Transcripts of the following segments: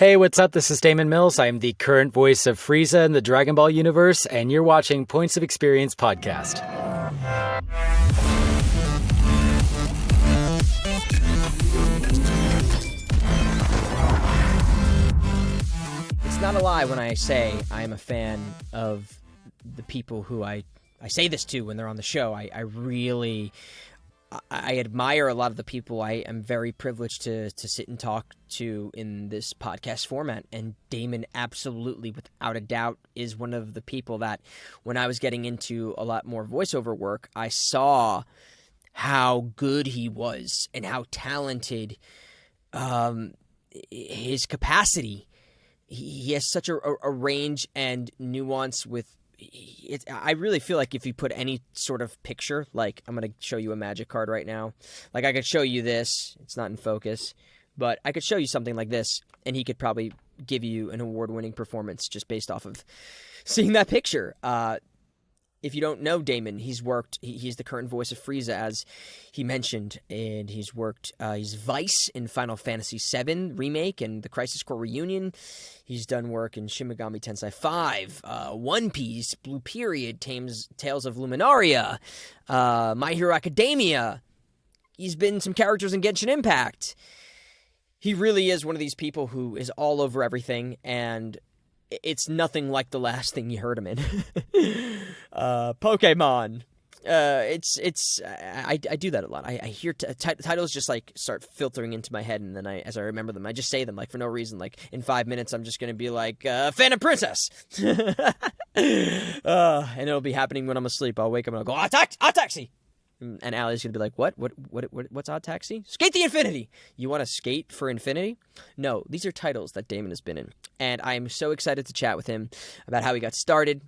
Hey, what's up? This is Daman Mills. I'm the current voice of Frieza in the Dragonball Universe, and you're watching Points of Experience podcast. It's not a lie when I say I am a fan of the people who I say this to when they're on the show. I admire a lot of the people I am very privileged to sit and talk to in this podcast format. And Daman absolutely, without a doubt, is one of the people that when I was getting into a lot more voiceover work, I saw how good he was and how talented his capacity. He has such a range and nuance with it. I really feel like if you put any sort of picture, like I'm going to show you a magic card right now. Like I could show you this. It's not in focus, but I could show you something like this, and he could probably give you an award-winning performance just based off of seeing that picture. If you don't know Daman, he's the current voice of Frieza, as he mentioned, and he's Weiss in Final Fantasy VII Remake and the Crisis Core Reunion. He's done work in Shin Megami Tensei V, One Piece, Blue Period, Tales of Luminaria, My Hero Academia. He's been some characters in Genshin Impact. He really is one of these people who is all over everything, and it's nothing like the last thing you heard him in. Pokemon. I do that a lot. I hear titles just like start filtering into my head, and then as I remember them, I just say them like for no reason. Like in 5 minutes, I'm just gonna be like Phantom Princess, and it'll be happening when I'm asleep. I'll wake up and I'll go Odd Taxi, and Allie's gonna be like, what's Odd Taxi? Skate the Infinity. You want to skate for infinity? No, these are titles that Daman has been in, and I'm so excited to chat with him about how he got started.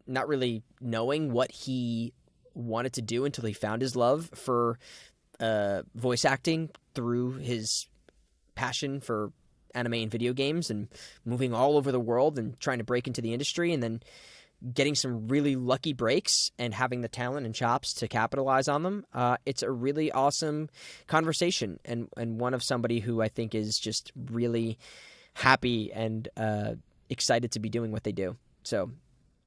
Not really knowing what he wanted to do until he found his love for voice acting through his passion for anime and video games, and moving all over the world and trying to break into the industry, and then getting some really lucky breaks and having the talent and chops to capitalize on them. It's a really awesome conversation, and one of somebody who I think is just really happy and excited to be doing what they do. So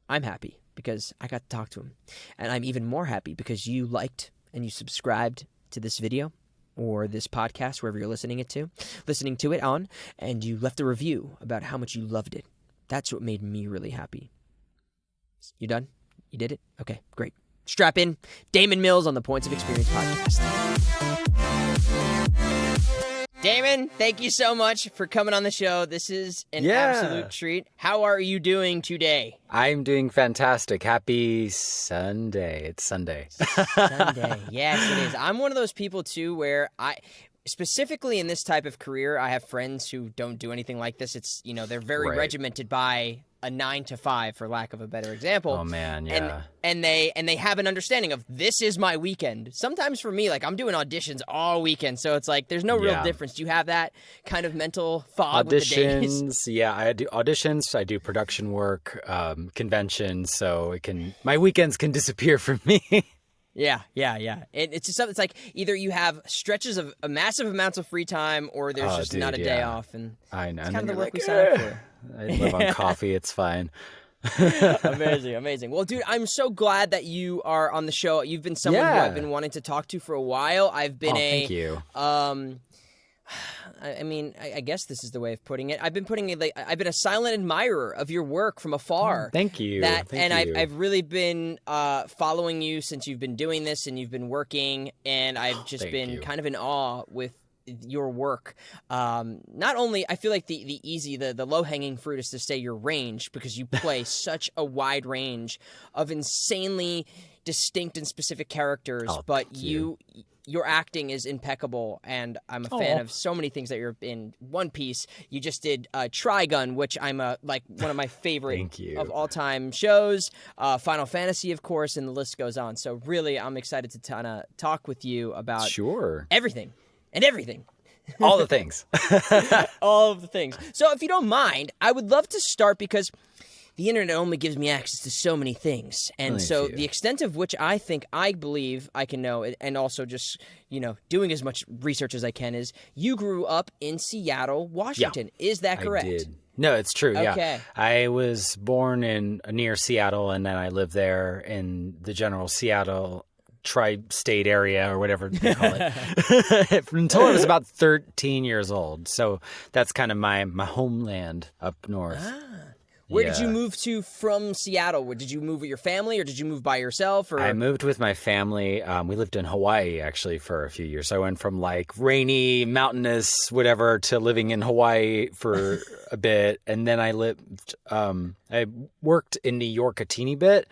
I'm happy because I got to talk to him. And I'm even more happy because you liked and you subscribed to this video or this podcast, wherever you're listening to it on, and you left a review about how much you loved it. That's what made me really happy. You done? You did it? Okay, great. Strap in. Daman Mills on the Points of Experience podcast. Daman, thank you so much for coming on the show. This is an absolute treat. How are you doing today? I'm doing fantastic. Happy Sunday. It's Sunday. Sunday. Yes, it is. I'm one of those people, too, where specifically in this type of career, I have friends who don't do anything like this. It's, they're very regimented by a 9 to 5, for lack of a better example. Oh man, yeah. And they have an understanding of this is my weekend. Sometimes for me, like I'm doing auditions all weekend, so it's like there's no real difference. Do you have that kind of mental fog with the days? Yeah, I do auditions. I do production work, conventions. So my weekends can disappear from me. Yeah. It's just something. It's like either you have stretches of massive amounts of free time, or there's not a day off. And I know. It's kind of the work we signed up for. I live on coffee. It's fine. Amazing. Well, dude, I'm so glad that you are on the show. You've been someone who I've been wanting to talk to for a while. I've been thank you. I guess this is the way of putting it. I've been a silent admirer of your work from afar. Thank you. I've really been following you since you've been doing this and you've been working, and I've just been kind of in awe with your work. Not only I feel like the low-hanging fruit is to stay your range, because you play such a wide range of insanely distinct and specific characters, but your acting is impeccable, and I'm a fan of so many things that you're in. One Piece, you just did Trigun, which I'm one of my favorite of all time shows. Final Fantasy, of course, and the list goes on. So really, I'm excited to talk with you about everything. And everything. All the things. All of the things. So if you don't mind, I would love to start because the internet only gives me access to so many things. And so the extent of which I believe I can know, and also just, doing as much research as I can, is you grew up in Seattle, Washington. Yeah, is that correct? I did. No, it's true. Okay. Yeah. I was born near Seattle, and then I lived there in the general Seattle tri-state area or whatever they call it until I was about 13 years old. So that's kind of my homeland up north. Where did you move to from Seattle? Did you move with your family, or did you move by yourself? Or I moved with my family. We lived in Hawaii actually for a few years. So I went from like rainy, mountainous, whatever, to living in Hawaii for a bit, and then I worked in New York a teeny bit.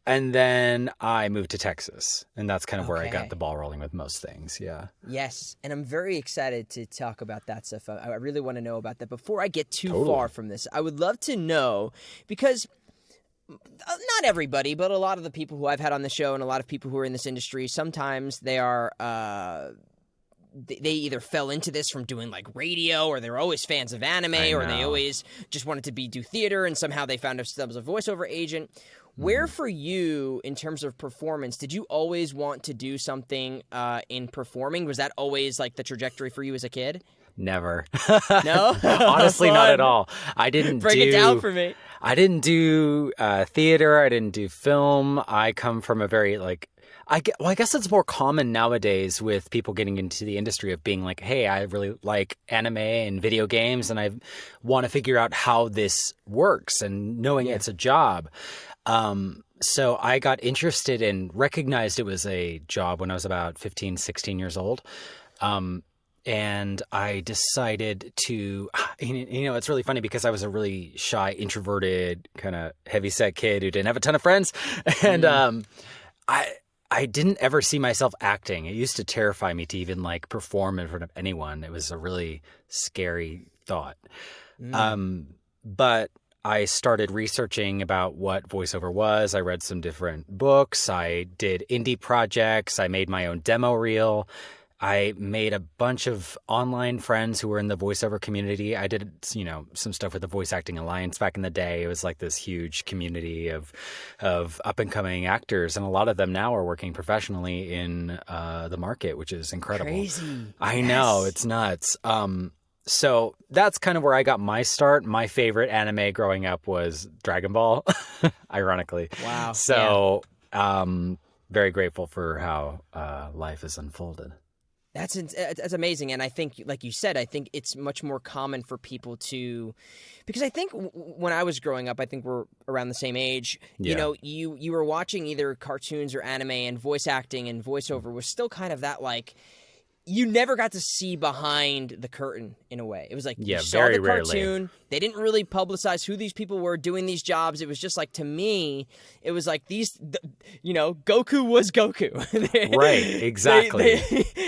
And then I moved to Texas, and that's kind of where I got the ball rolling with most things, yeah. Yes, and I'm very excited to talk about that stuff. I really want to know about that. Before I get too far from this, I would love to know, because not everybody, but a lot of the people who I've had on the show and a lot of people who are in this industry, sometimes they are... They either fell into this from doing like radio, or they were always fans of anime, or they always just wanted to do theater, and somehow they found themselves a voiceover agent. Where for you, in terms of performance, did you always want to do something in performing? Was that always like the trajectory for you as a kid? Never. No? Honestly, not at all. I didn't Break it down for me. I didn't do theater. I didn't do film. I come from a very I guess it's more common nowadays with people getting into the industry of being like, hey, I really like anime and video games, and I want to figure out how this works, and knowing it's a job. So I got interested and recognized it was a job when I was about 15, 16 years old. And I decided to, it's really funny because I was a really shy, introverted, kind of heavyset kid who didn't have a ton of friends. And I didn't ever see myself acting. It used to terrify me to even perform in front of anyone. It was a really scary thought. But I started researching about what voiceover was. I read some different books. I did indie projects. I made my own demo reel. I made a bunch of online friends who were in the voiceover community. I did, some stuff with the Voice Acting Alliance back in the day. It was like this huge community of up-and-coming actors, and a lot of them now are working professionally in the market, which is incredible. Crazy. I know, it's nuts. So that's kind of where I got my start. My favorite anime growing up was Dragon Ball, ironically. Wow. So very grateful for how life has unfolded. That's amazing, and I think, like you said, I think it's much more common for people to, because I think when I was growing up, I think we're around the same age. Yeah. You were watching either cartoons or anime, and voice acting and voiceover was still kind of that you never got to see behind the curtain in a way. It was you saw very the cartoon. rarely. They didn't really publicize who these people were doing these jobs. It was just to me, it was Goku was Goku. Right, exactly.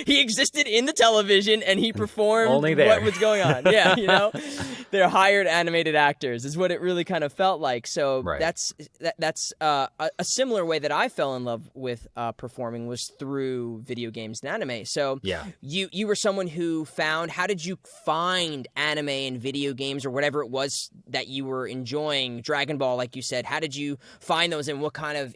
He existed in the television, and he performed Only there. what was going on. Yeah, they're hired animated actors is what it really kind of felt like. So right. that's a similar way that I fell in love with performing was through video games and anime. So yeah. You were someone who found, how did you find anime and video games or whatever it was that you were enjoying? Dragon Ball, like you said, how did you find those, and what kind of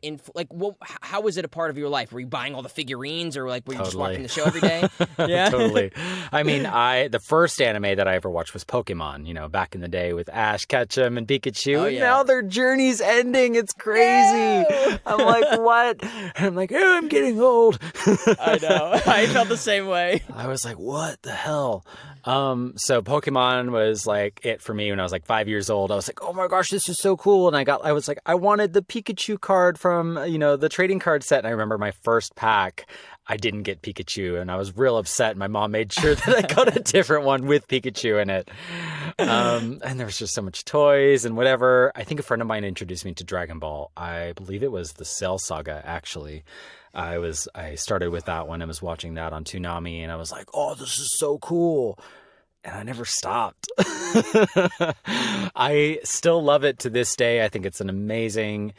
how was it a part of your life? Were you buying all the figurines, or were you just watching the show every day? Yeah, totally. I mean, the first anime that I ever watched was Pokemon. Back in the day with Ash Ketchum and Pikachu. Oh, and yeah. now their journey's ending. It's crazy. No! I'm like, what? And I'm like, oh, I'm getting old. I know. I felt the same way. I was like, what the hell? So Pokemon was it for me when I was 5 years old. I was like, oh my gosh, this is so cool. And I was like, I wanted the Pikachu card from, the trading card set. And I remember my first pack, I didn't get Pikachu, and I was real upset. My mom made sure that I got a different one with Pikachu in it. And there was just so much toys and whatever. I think a friend of mine introduced me to Dragon Ball. I believe it was the Cell Saga, actually. I started with that one and was watching that on Toonami, and I was like, oh, this is so cool. And I never stopped. I still love it to this day. I think it's an amazing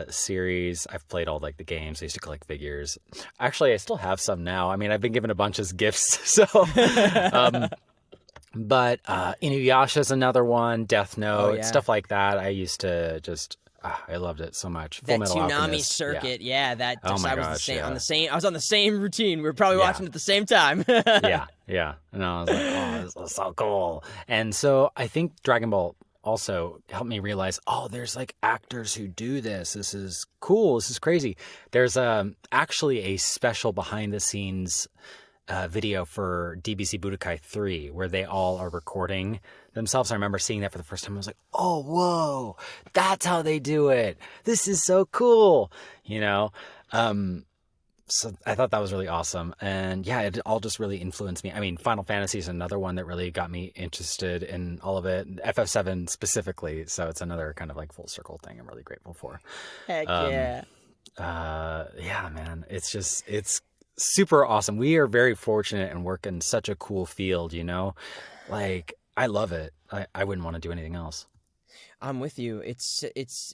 series. I've played all the games. I used to collect figures. Actually, I still have some now. I mean, I've been given a bunch as gifts. So But Inuyasha's another one, Death Oh Note, yeah. stuff like that. I used to just I loved it so much. Full That Metal tsunami Alchemist, yeah. circuit, yeah, that Oh just my I was the gosh, same on yeah, the same I was on the same routine. We were probably yeah, watching at the same time. yeah, yeah. And I was like, oh, this is so cool. And so I think Dragon Ball also helped me realize, oh, there's like actors who do this. This is cool. This is crazy. There's actually a special behind the scenes video for DBZ Budokai 3 where they all are recording themselves. I remember seeing that for the first time. I was like, oh, whoa, that's how they do it. This is so cool. You know? So I thought that was really awesome. And yeah, it all just really influenced me. I mean, Final Fantasy is another one that really got me interested in all of it. FF7 specifically. So it's another kind of like full circle thing I'm really grateful for. Heck Um, yeah. yeah, man, it's super awesome. We are very fortunate and work in such a cool field, you know? Like, I love it. I wouldn't want to do anything else. I'm with you. It's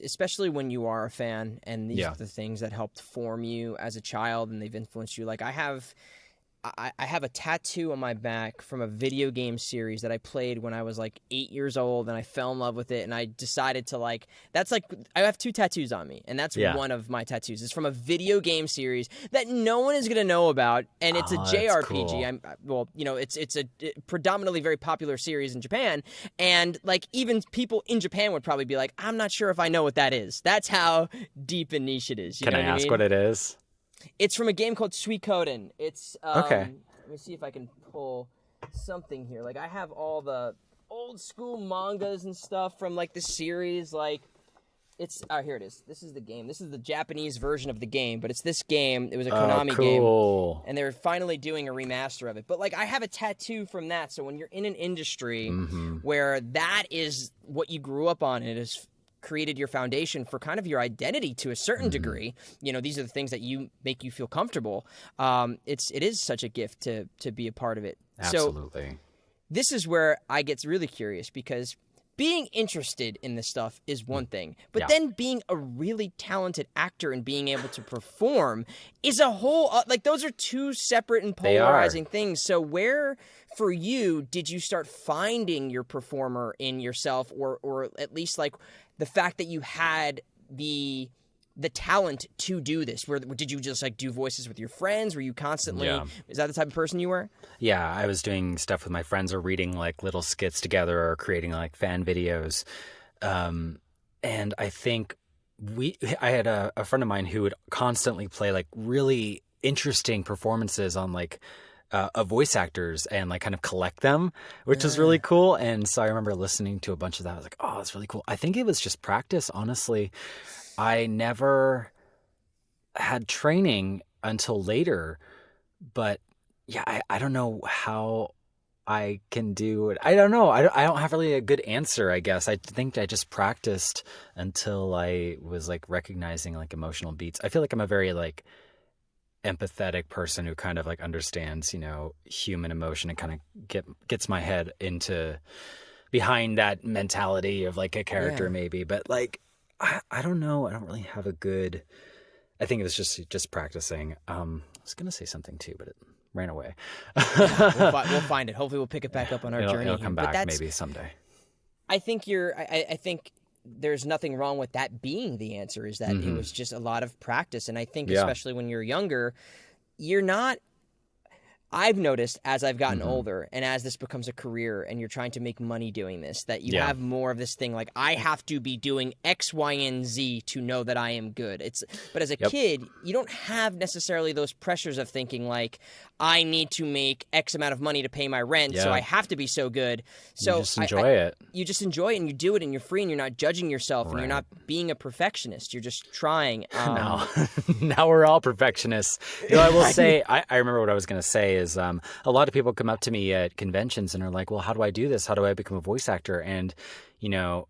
especially when you are a fan and these Yeah. are the things that helped form you as a child and they've influenced you. Like I have a tattoo on my back from a video game series that I played when I was like 8 years old, and I fell in love with it, and I decided to like that's like I have 2 tattoos on me, and that's Yeah. one of my tattoos. It's from a video game series that no one is gonna know about, and it's a Oh, that's JRPG. cool. Well, you know, it's a predominantly very popular series in Japan, and like even people in Japan would probably be like, I'm not sure if I know what that is. That's how deep and niche it is. You Can know I what ask mean? what it is? It's from a game called Suikoden. It's Okay. Let me see if I can pull something here. Like I have all the old school mangas and stuff from like the series. Like it's here it is. This is the game. This is the Japanese version of the game, but it's this game. It was a Konami game, Cool. and they're finally doing a remaster of it. But like I have a tattoo from that. So when you're in an industry where that is what you grew up on, and it is created your foundation for kind of your identity to a certain degree. You know, these are the things that you make you feel comfortable. It is such a gift to be a part of it. So Absolutely. this is where I get really curious because being interested in this stuff is one thing, but Yeah. then being a really talented actor and being able to perform is a whole like those are 2 separate and They are. polarizing things. So where for you did you start finding your performer in yourself, or at least like the fact that you had the talent to do this? Did you just like do voices with your friends? Were you constantly Yeah. is that the type of person you were? Yeah, I was doing stuff with my friends or reading like little skits together or creating like fan videos. And I think I had a friend of mine who would constantly play like really interesting performances on like voice actors and like kind of collect them, which was really cool. And so I remember listening to a bunch of that. I was like, oh, that's really cool. I think it was just practice, honestly. I never had training until later, but yeah, I don't know how I can do it. I don't know. I don't have really a good answer, I guess. I think I just practiced until I was like recognizing like emotional beats. I feel like I'm a very like empathetic person who kind of like understands, you know, human emotion and kind of gets my head into behind that mentality of like a character maybe. But like, I don't know. I don't really have a good, I think it was just practicing. I was going to say something too, but it ran away. We'll find it. Hopefully we'll pick it back up on our journey. It'll here. come But back maybe someday. I think I think there's nothing wrong with that being the answer, is that it was just a lot of practice. And I think especially when you're younger, you're not, I've noticed as I've gotten older and as this becomes a career and you're trying to make money doing this, that you have more of this thing like, I have to be doing X, Y, and Z to know that I am good. But as a kid, you don't have necessarily those pressures of thinking like, I need to make X amount of money to pay my rent, so I have to be so good. So you just enjoy it. You just enjoy it and you do it and you're free and you're not judging yourself and you're not being a perfectionist. You're just trying. Now we're all perfectionists. You know, I will say, I remember what I was going to say is a lot of people come up to me at conventions and are like, well, how do I do this? How do I become a voice actor? And, you know,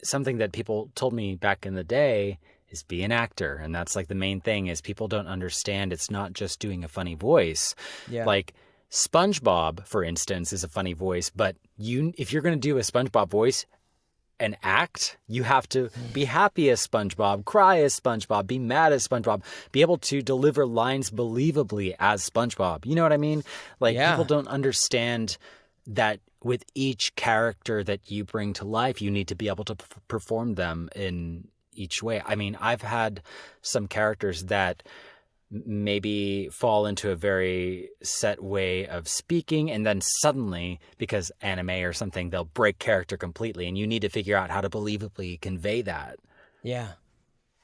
something that people told me back in the day is be an actor. And that's like the main thing is people don't understand it's not just doing a funny voice. Yeah. Like SpongeBob, for instance, is a funny voice, but if you're going to do a SpongeBob voice and act, you have to be happy as SpongeBob, cry as SpongeBob, be mad as SpongeBob, be able to deliver lines believably as SpongeBob. You know what I mean? Like people don't understand that with each character that you bring to life, you need to be able to perform them in each way. I mean, I've had some characters that maybe fall into a very set way of speaking, and then suddenly, because anime or something, they'll break character completely, and you need to figure out how to believably convey that. Yeah.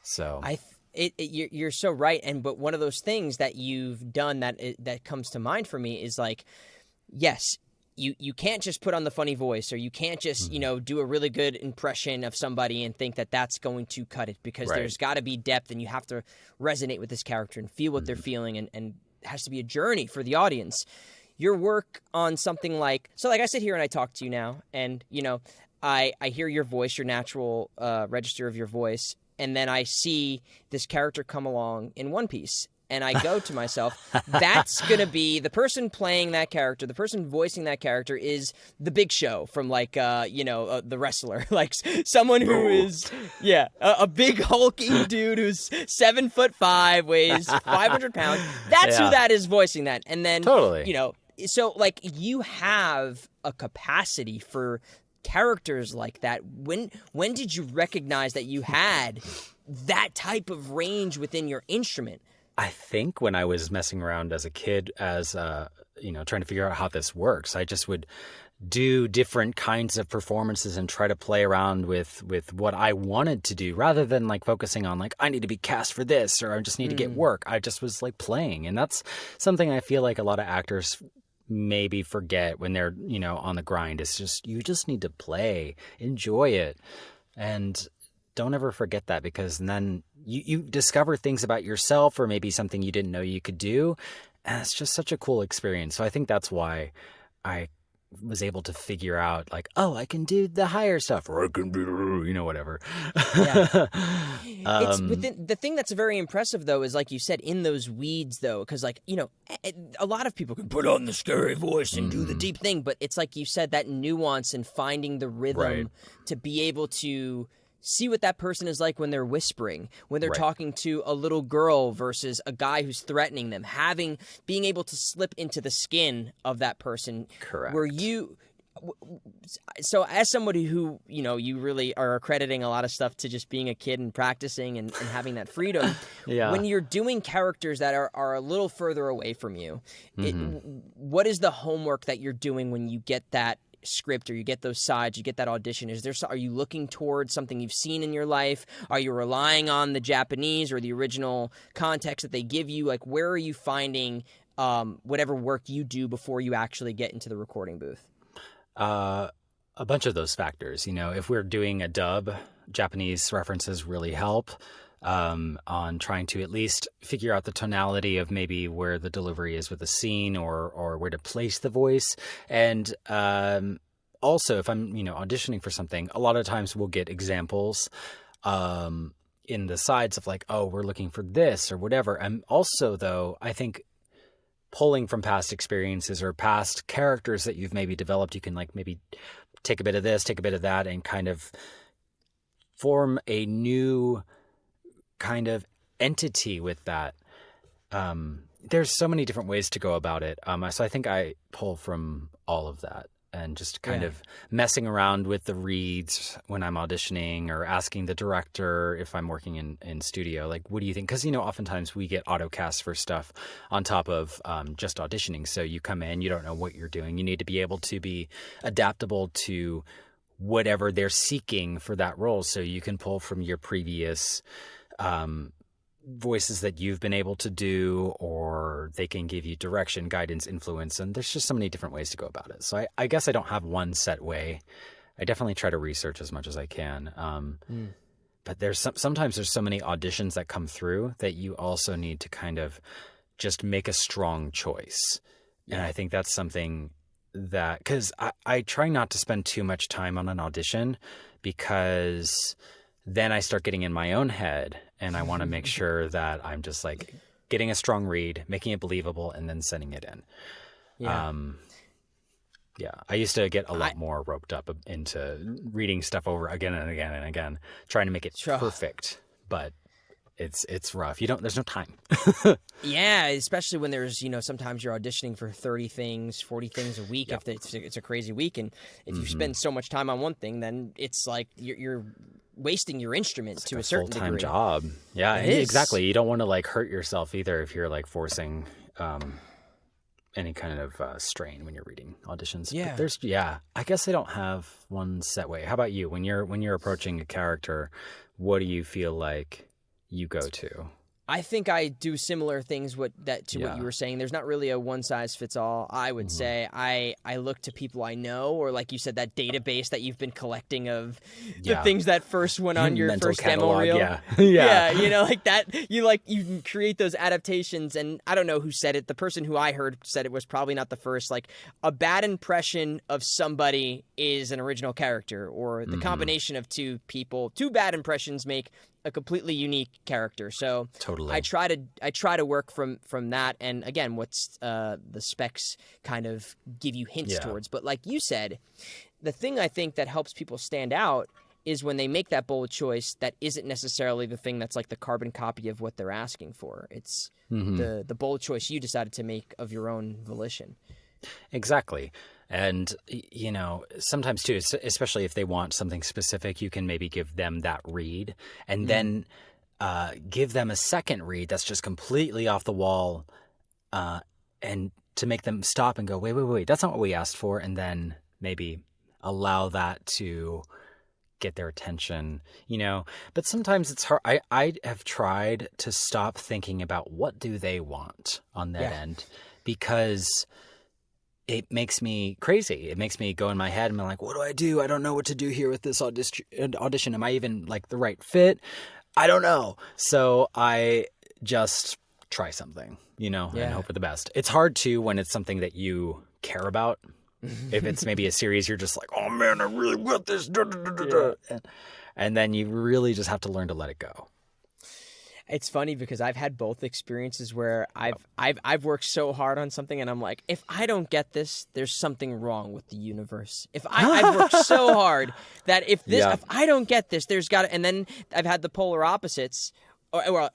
So you're so right. But one of those things that you've done that comes to mind for me is like, yes, you can't just put on the funny voice, or you can't just, do a really good impression of somebody and think that that's going to cut it, because there's got to be depth, and you have to resonate with this character and feel what they're feeling, and it has to be a journey for the audience. Your work on something like I sit here and I talk to you now, and, I hear your voice, your natural register of your voice, and then I see this character come along in One Piece. And I go to myself, that's going to be the person playing that character, the person voicing that character is the Big Show from the wrestler, like someone who is, a big hulking dude who's 7'5", weighs 500 pounds. That's who that is voicing that. And then, totally. So like you have a capacity for characters like that. When did you recognize that you had that type of range within your instrument? I think when I was messing around as a kid, as trying to figure out how this works, I just would do different kinds of performances and try to play around with what I wanted to do, rather than like focusing on like I need to be cast for this, or I just need to get work. I just was like playing, and that's something I feel like a lot of actors maybe forget when they're on the grind. It's just you just need to play, enjoy it, and don't ever forget that, because then you discover things about yourself, or maybe something you didn't know you could do. And it's just such a cool experience. So I think that's why I was able to figure out like, oh, I can do the higher stuff, or I can do, whatever. Yeah. The thing that's very impressive, though, is like you said, in those weeds, though, because like, a lot of people can put on the scary voice and do the deep thing. But it's like you said, that nuance and finding the rhythm to be able to see what that person is like when they're whispering, when they're talking to a little girl versus a guy who's threatening them, being able to slip into the skin of that person. Correct. So as somebody who, you really are accrediting a lot of stuff to just being a kid and practicing and having that freedom, when you're doing characters that are a little further away from you, what is the homework that you're doing when you get that script, or you get those sides, you get that audition? Are you looking towards something you've seen in your life? Are you relying on the Japanese or the original context that they give you? Like, where are you finding whatever work you do before you actually get into the recording booth? A bunch of those factors. If we're doing a dub, Japanese references really help on trying to at least figure out the tonality of maybe where the delivery is with the scene, or where to place the voice. And also, if I'm auditioning for something, a lot of times we'll get examples in the sides of like, oh, we're looking for this or whatever. And also, though, I think pulling from past experiences or past characters that you've maybe developed, you can like maybe take a bit of this, take a bit of that, and kind of form a new kind of entity with that. There's so many different ways to go about it. So I think I pull from all of that, and just kind of messing around with the reads when I'm auditioning, or asking the director if I'm working in studio, like, what do you think? Because, oftentimes we get autocasts for stuff on top of just auditioning. So you come in, you don't know what you're doing. You need to be able to be adaptable to whatever they're seeking for that role. So you can pull from your previous voices that you've been able to do, or they can give you direction, guidance, influence, and there's just so many different ways to go about it. So I guess I don't have one set way. I definitely try to research as much as I can. But sometimes there's so many auditions that come through that you also need to kind of just make a strong choice. And I think that's something that, because I try not to spend too much time on an audition, because then I start getting in my own head, and I want to make sure that I'm just like getting a strong read, making it believable, and then sending it in. I used to get a lot more roped up into reading stuff over again and again and again, trying to make it perfect. But it's rough. There's no time. Yeah, especially when there's, sometimes you're auditioning for 30 things, 40 things a week. Yep. If it's a crazy week, and if you spend so much time on one thing, then it's like you're wasting your instrument to a certain full-time degree. job. Yeah, It is. exactly. You don't want to like hurt yourself either if you're like forcing any kind of strain when you're reading auditions. Yeah. But I guess I don't have one set way. How about you? When you're approaching a character, what do you feel like you go to? I think I do similar things what you were saying. There's not really a one size fits all. I would say I look to people I know, or like you said, that database that you've been collecting of the things that first went on your Mental first catalog, demo reel. Yeah. Like that. You create those adaptations, and I don't know who said it. The person who I heard said it was probably not the first. Like, a bad impression of somebody is an original character, or the combination of two bad impressions make a completely unique character. So totally. I try to work from that, and again, what's the specs kind of give you hints towards. But like you said, the thing I think that helps people stand out is when they make that bold choice that isn't necessarily the thing that's like the carbon copy of what they're asking for. It's the bold choice you decided to make of your own volition. Exactly. And, sometimes too, especially if they want something specific, you can maybe give them that read and then give them a second read that's just completely off the wall, and to make them stop and go, wait, that's not what we asked for. And then maybe allow that to get their attention, But sometimes it's hard. I have tried to stop thinking about what do they want on that end, because it makes me crazy. It makes me go in my head and I'm like, what do I do? I don't know what to do here with this audition. Am I even like the right fit? I don't know. So I just try something, and hope for the best. It's hard too when it's something that you care about. If it's maybe a series, you're just like, oh man, I really want this. And then you really just have to learn to let it go. It's funny because I've had both experiences where I've worked so hard on something and I'm like, if I don't get this, there's something wrong with the universe. If I've worked so hard that if I don't get this, there's got to, and then I've had the polar opposites.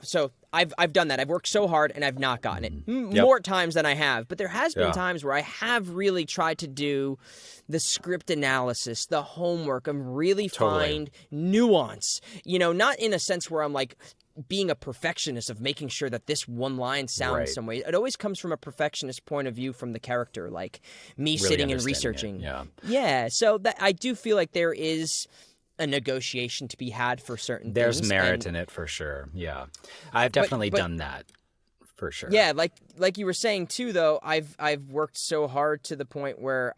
So I've done that. I've worked so hard and I've not gotten it more times than I have. But there has been times where I have really tried to do the script analysis, the homework, and really find nuance. Not in a sense where I'm like being a perfectionist of making sure that this one line sounds some way. It always comes from a perfectionist point of view from the character, like me really sitting and researching. So that I do feel like there is a negotiation to be had for certain There's things. There's merit in it for sure. Yeah. I've definitely done that for sure. Yeah, like you were saying too, though, I've worked so hard to the point where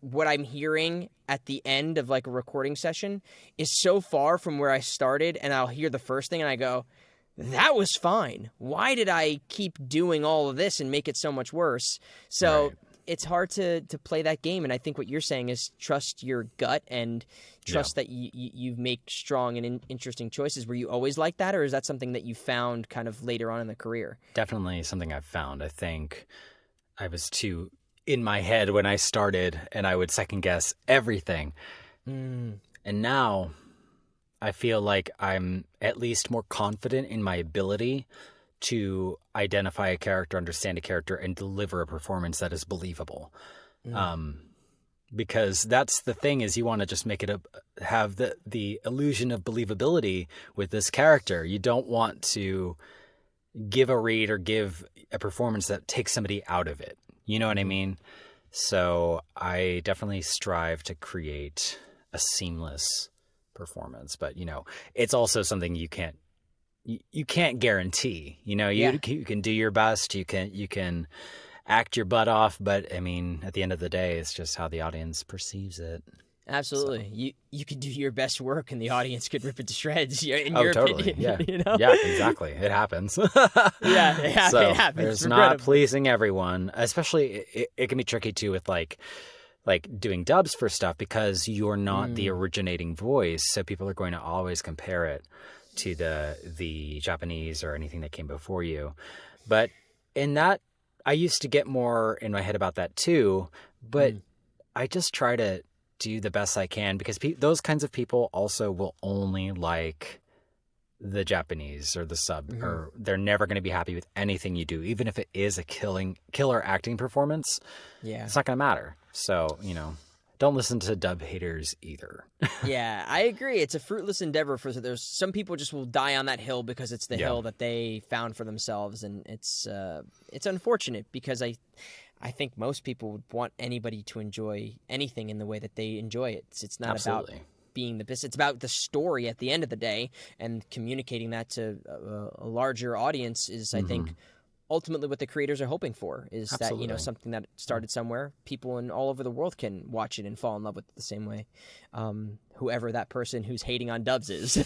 what I'm hearing at the end of like a recording session is so far from where I started, and I'll hear the first thing and I go, that was fine. Why did I keep doing all of this and make it so much worse? So it's hard to play that game, and I think what you're saying is trust your gut and trust that you make strong and interesting choices. Were you always like that, or is that something that you found kind of later on in the career? Definitely something I've found. I think I was too in my head when I started, and I would second guess everything. And now I feel like I'm at least more confident in my ability to identify a character, understand a character, and deliver a performance that is believable. Because that's the thing, is you want to just make it have the illusion of believability with this character. You don't want to give a read or give a performance that takes somebody out of it. You know what I mean? So I definitely strive to create a seamless performance, but it's also something you can't guarantee. You can do your best, you can act your butt off, but I mean, at the end of the day, it's just how the audience perceives it. Absolutely. So. You could do your best work and the audience could rip it to shreds, in your totally. Opinion. Yeah. Yeah, exactly. It happens. So it happens. There's not pleasing everyone, especially it can be tricky too with like doing dubs for stuff, because you're not the originating voice, so people are going to always compare it to the Japanese or anything that came before you. But in that, I used to get more in my head about that too, but I just try to do the best I can, because those kinds of people also will only like the Japanese or the sub, Mm-hmm. or they're never going to be happy with anything you do, even if it is a killer acting performance. Yeah. It's not going to matter. So, don't listen to dub haters either. Yeah, I agree. It's a fruitless endeavor. There's some people just will die on that hill because it's the Yeah. hill that they found for themselves, and it's unfortunate because I think most people would want anybody to enjoy anything in the way that they enjoy it. It's not Absolutely. about being the best. It's about the story at the end of the day, and communicating that to a larger audience is, I think, ultimately what the creators are hoping for, is Absolutely. that, something that started somewhere, people in all over the world can watch it and fall in love with it the same way. Whoever that person who's hating on dubs is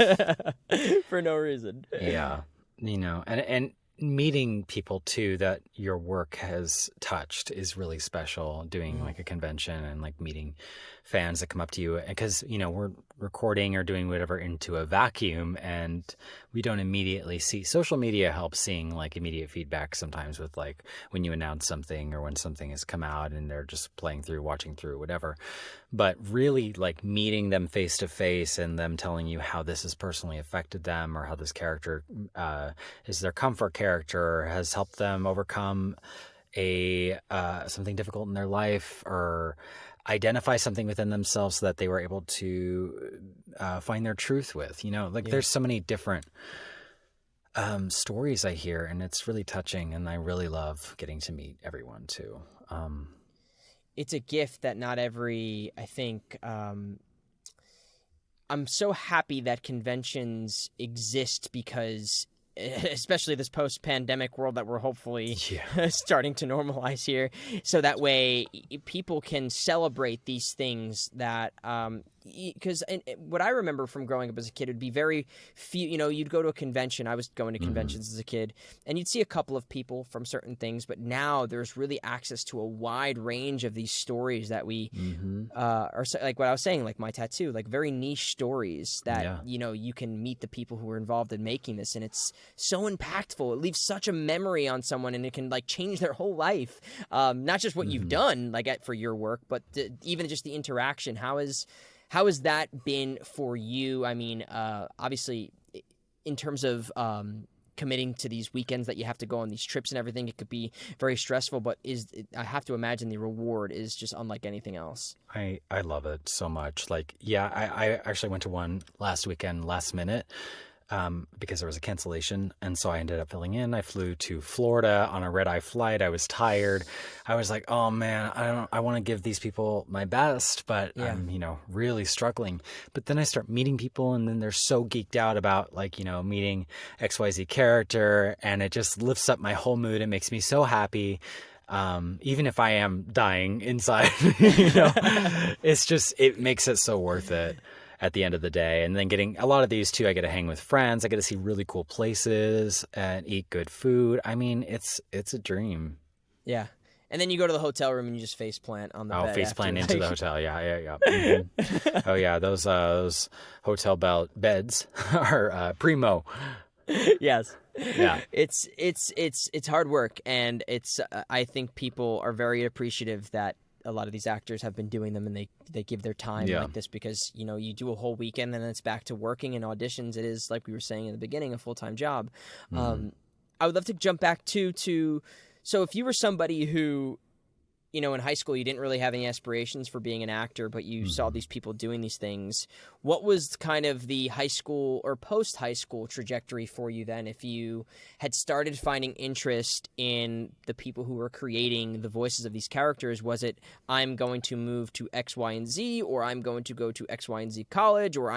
for no reason. Yeah. And meeting people too that your work has touched is really special. Doing like a convention and like meeting fans that come up to you, because we're recording or doing whatever into a vacuum, and we don't immediately see. Social media helps seeing like immediate feedback sometimes, with like when you announce something or when something has come out and they're just playing through, watching through, whatever. But really, like meeting them face to face and them telling you how this has personally affected them, or how this character is their comfort character, has helped them overcome something difficult in their life, or identify something within themselves so that they were able to find their truth with. There's so many different stories I hear, and it's really touching, and I really love getting to meet everyone too. It's a gift that not every, I think, I'm so happy that conventions exist, because especially this post-pandemic world that we're hopefully starting to normalize here, so that way people can celebrate these things that because what I remember from growing up as a kid would be very few. You'd go to a convention. I was going to conventions as a kid, and you'd see a couple of people from certain things, but now there's really access to a wide range of these stories that we are, like what I was saying, like my tattoo, like very niche stories that you can meet the people who were involved in making this, and it's so impactful. It leaves such a memory on someone, and it can like change their whole life. Not just what you've done like for your work, but even just the interaction. How has that been for you? I mean, obviously, in terms of committing to these weekends that you have to go on these trips and everything, it could be very stressful, but I have to imagine the reward is just unlike anything else. I love it so much. Like, I actually went to one last weekend, last minute, because there was a cancellation, and so I ended up filling in. I flew to Florida on a red-eye flight. I was tired. I was like, oh man, I want to give these people my best, but I'm really struggling. But then I start meeting people, and then they're so geeked out about like meeting XYZ character, and it just lifts up my whole mood. It makes me so happy. Even if I am dying inside, it makes it so worth it at the end of the day. And then getting a lot of these too, I get to hang with friends. I get to see really cool places and eat good food. I mean, it's a dream. Yeah. And then you go to the hotel room and you just faceplant on the bed. Oh, faceplant into the hotel. Yeah. Oh yeah, those hotel beds are primo. Yes. Yeah. It's hard work, and I think people are very appreciative that a lot of these actors have been doing them, and they give their time like this, because you do a whole weekend and then it's back to working and auditions. It is, like we were saying in the beginning, a full-time job. I would love to jump back to so if you were somebody who in high school you didn't really have any aspirations for being an actor, but you saw these people doing these things, what was kind of the high school or post-high school trajectory for you then? If you had started finding interest in the people who were creating the voices of these characters, was it, I'm going to move to X, Y, and Z, or I'm going to go to X, Y, and Z college, or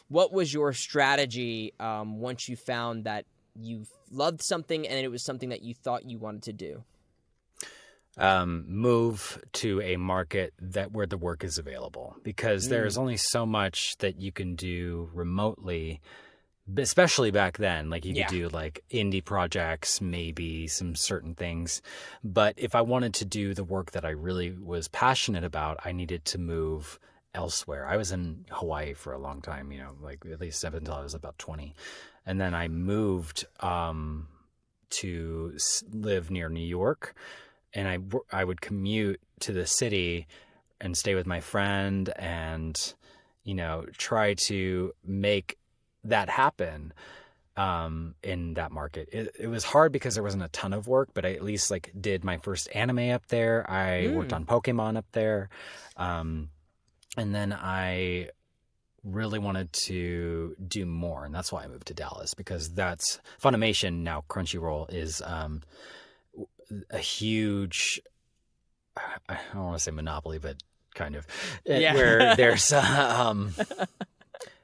what was your strategy once you found that you loved something and it was something that you thought you wanted to do? Move to a market where the work is available, because there's only so much that you can do remotely, especially back then. Like you could do like indie projects, maybe some certain things. But if I wanted to do the work that I really was passionate about, I needed to move elsewhere. I was in Hawaii for a long time, like at least up until I was about 20. And then I moved to live near New York. And I would commute to the city and stay with my friend and, try to make that happen in that market. It was hard because there wasn't a ton of work, but I at least like did my first anime up there. I worked on Pokemon up there. And then I really wanted to do more, and that's why I moved to Dallas, because that's Funimation, now Crunchyroll, is a huge, I don't want to say monopoly, but kind of, where there's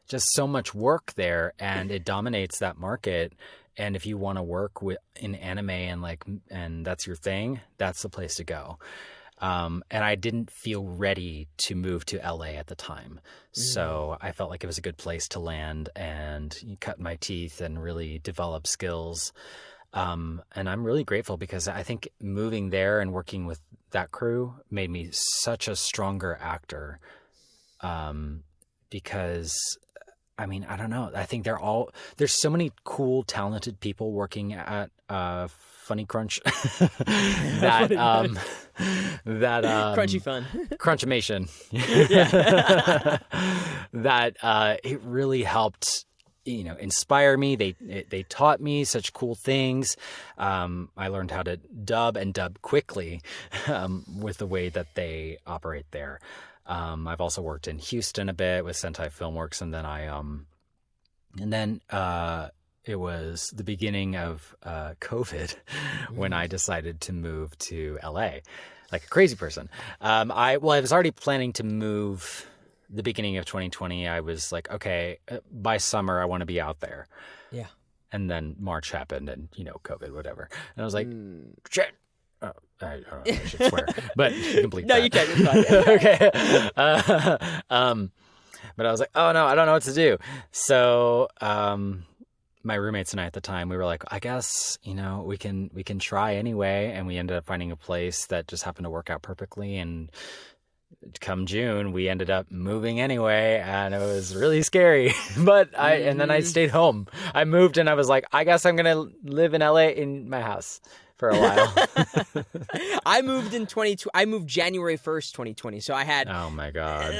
just so much work there, and it dominates that market. And if you want to work in anime and that's your thing, that's the place to go. And I didn't feel ready to move to LA at the time. So I felt like it was a good place to land and cut my teeth and really develop skills. And I'm really grateful, because I think moving there and working with that crew made me such a stronger actor. Because I mean, I don't know. I think there's so many cool, talented people working at Funny Crunch that Crunchy fun. Crunchimation. That it really helped, inspire me. They taught me such cool things. I learned how to dub quickly with the way that they operate there. I've also worked in Houston a bit with Sentai Filmworks, and then it was the beginning of COVID when I decided to move to LA, like a crazy person. I was already planning to move the beginning of 2020. I was like, okay, by summer I want to be out there. Yeah. And then March happened, and COVID, whatever. And I was like, shit. I don't know if I should swear, but you can bleep No, that. you can. It's fine. Okay. But I was like, oh no, I don't know what to do. So my roommates and I at the time, we were like, I guess, we can try anyway. And we ended up finding a place that just happened to work out perfectly. And come June, we ended up moving anyway, and it was really scary. But and then I stayed home. I moved, and I was like, I guess I'm gonna live in LA in my house for a while. I moved I moved January 1st, 2020. So I had, oh my God.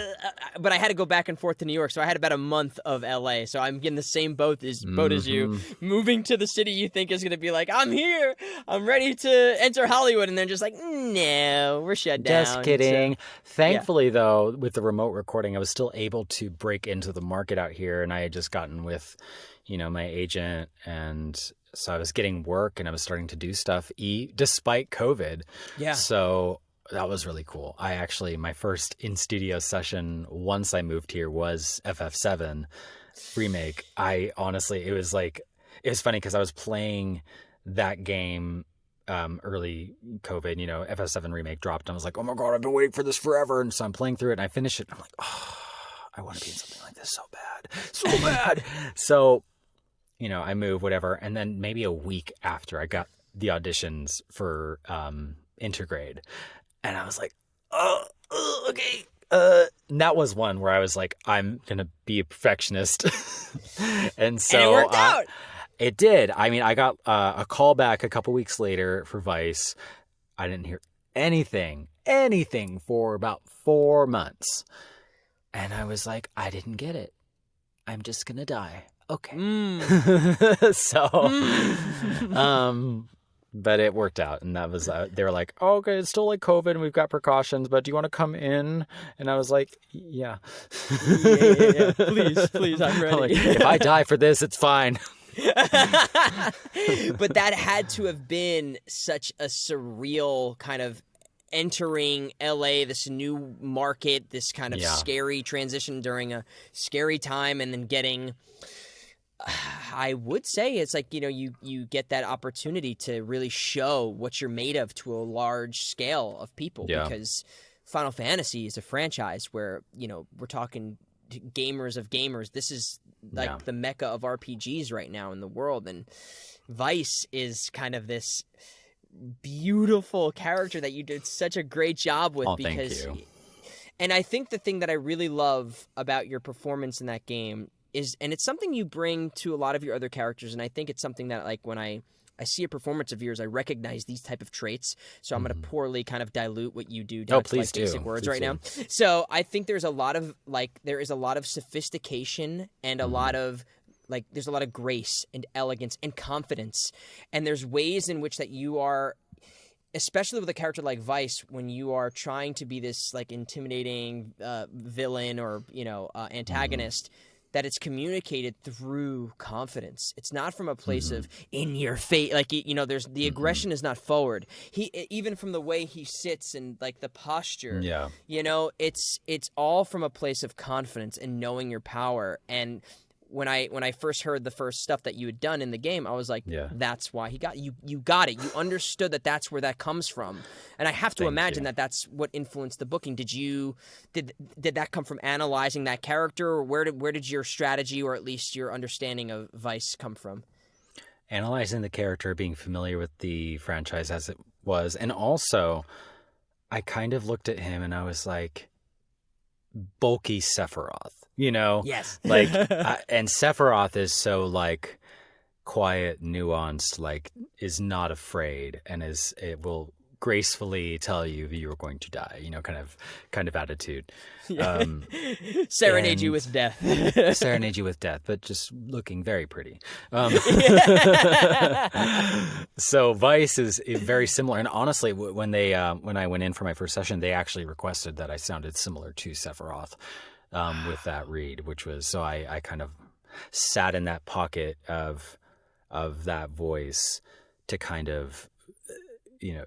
But I had to go back and forth to New York. So I had about a month of LA. So I'm getting the same boat as you. Moving to the city you think is going to be like, I'm here, I'm ready to enter Hollywood. And then just like, no, we're shut down. Just kidding. So, thankfully, though, with the remote recording, I was still able to break into the market out here. And I had just gotten with, my agent, and so I was getting work and I was starting to do stuff despite COVID. Yeah. So that was really cool. My first in-studio session once I moved here was FF7 Remake. It was funny because I was playing that game early COVID, FF7 Remake dropped, and I was like, oh my God, I've been waiting for this forever. And so I'm playing through it and I finish it. And I'm like, oh, I want to be in something like this so bad. So I moved, whatever. And then maybe a week after, I got the auditions for Intergrade. And I was like, okay. And that was one where I was like, I'm going to be a perfectionist. And so and it worked out. It did. I mean, I got a call back a couple weeks later for Weiss. I didn't hear anything for about 4 months. And I was like, I didn't get it. I'm just going to die. Okay. But it worked out, and that was they were like, oh, okay, it's still like COVID and we've got precautions, but do you want to come in? And I was like, yeah. Yeah. Please, I'm ready. Like, if I die for this, it's fine. But that had to have been such a surreal kind of entering LA, this new market, this kind of scary transition during a scary time, and then getting, I would say it's like, you get that opportunity to really show what you're made of to a large scale of people, because Final Fantasy is a franchise where, we're talking gamers of gamers. This is like the mecca of RPGs right now in the world, and Weiss is kind of this beautiful character that you did such a great job with. Thank you. And I think the thing that I really love about your performance in that game is, and it's something you bring to a lot of your other characters, and I think it's something that, like, when I see a performance of yours, I recognize these type of traits, so I'm going to poorly kind of dilute what you do down to like basic words right now. So I think there is a lot of sophistication and a lot of like there's a lot of grace and elegance and confidence, and there's ways in which that you are, especially with a character like Weiss, when you are trying to be this like intimidating villain or antagonist, that it's communicated through confidence. It's not from a place of in your face, like there's the aggression is not forward. He even from the way he sits and like the posture, it's all from a place of confidence and knowing your power. And when I first heard the first stuff that you had done in the game, I was like, that's why he got you. You got it. You understood that that's where that comes from. And I have to imagine that that's what influenced the booking. Did that come from analyzing that character, or where did your strategy, or at least your understanding of Weiss, come from? Analyzing the character, being familiar with the franchise as it was, and also I kind of looked at him and I was like, bulky Sephiroth, Yes. like and Sephiroth is so like quiet, nuanced, like is not afraid, and it will gracefully tell you that you're going to die, kind of attitude. Serenade you with death. Serenade you with death, but just looking very pretty. So Weiss is very similar, and honestly, when I went in for my first session, they actually requested that I sounded similar to Sephiroth with that read, which was so I kind of sat in that pocket of that voice to kind of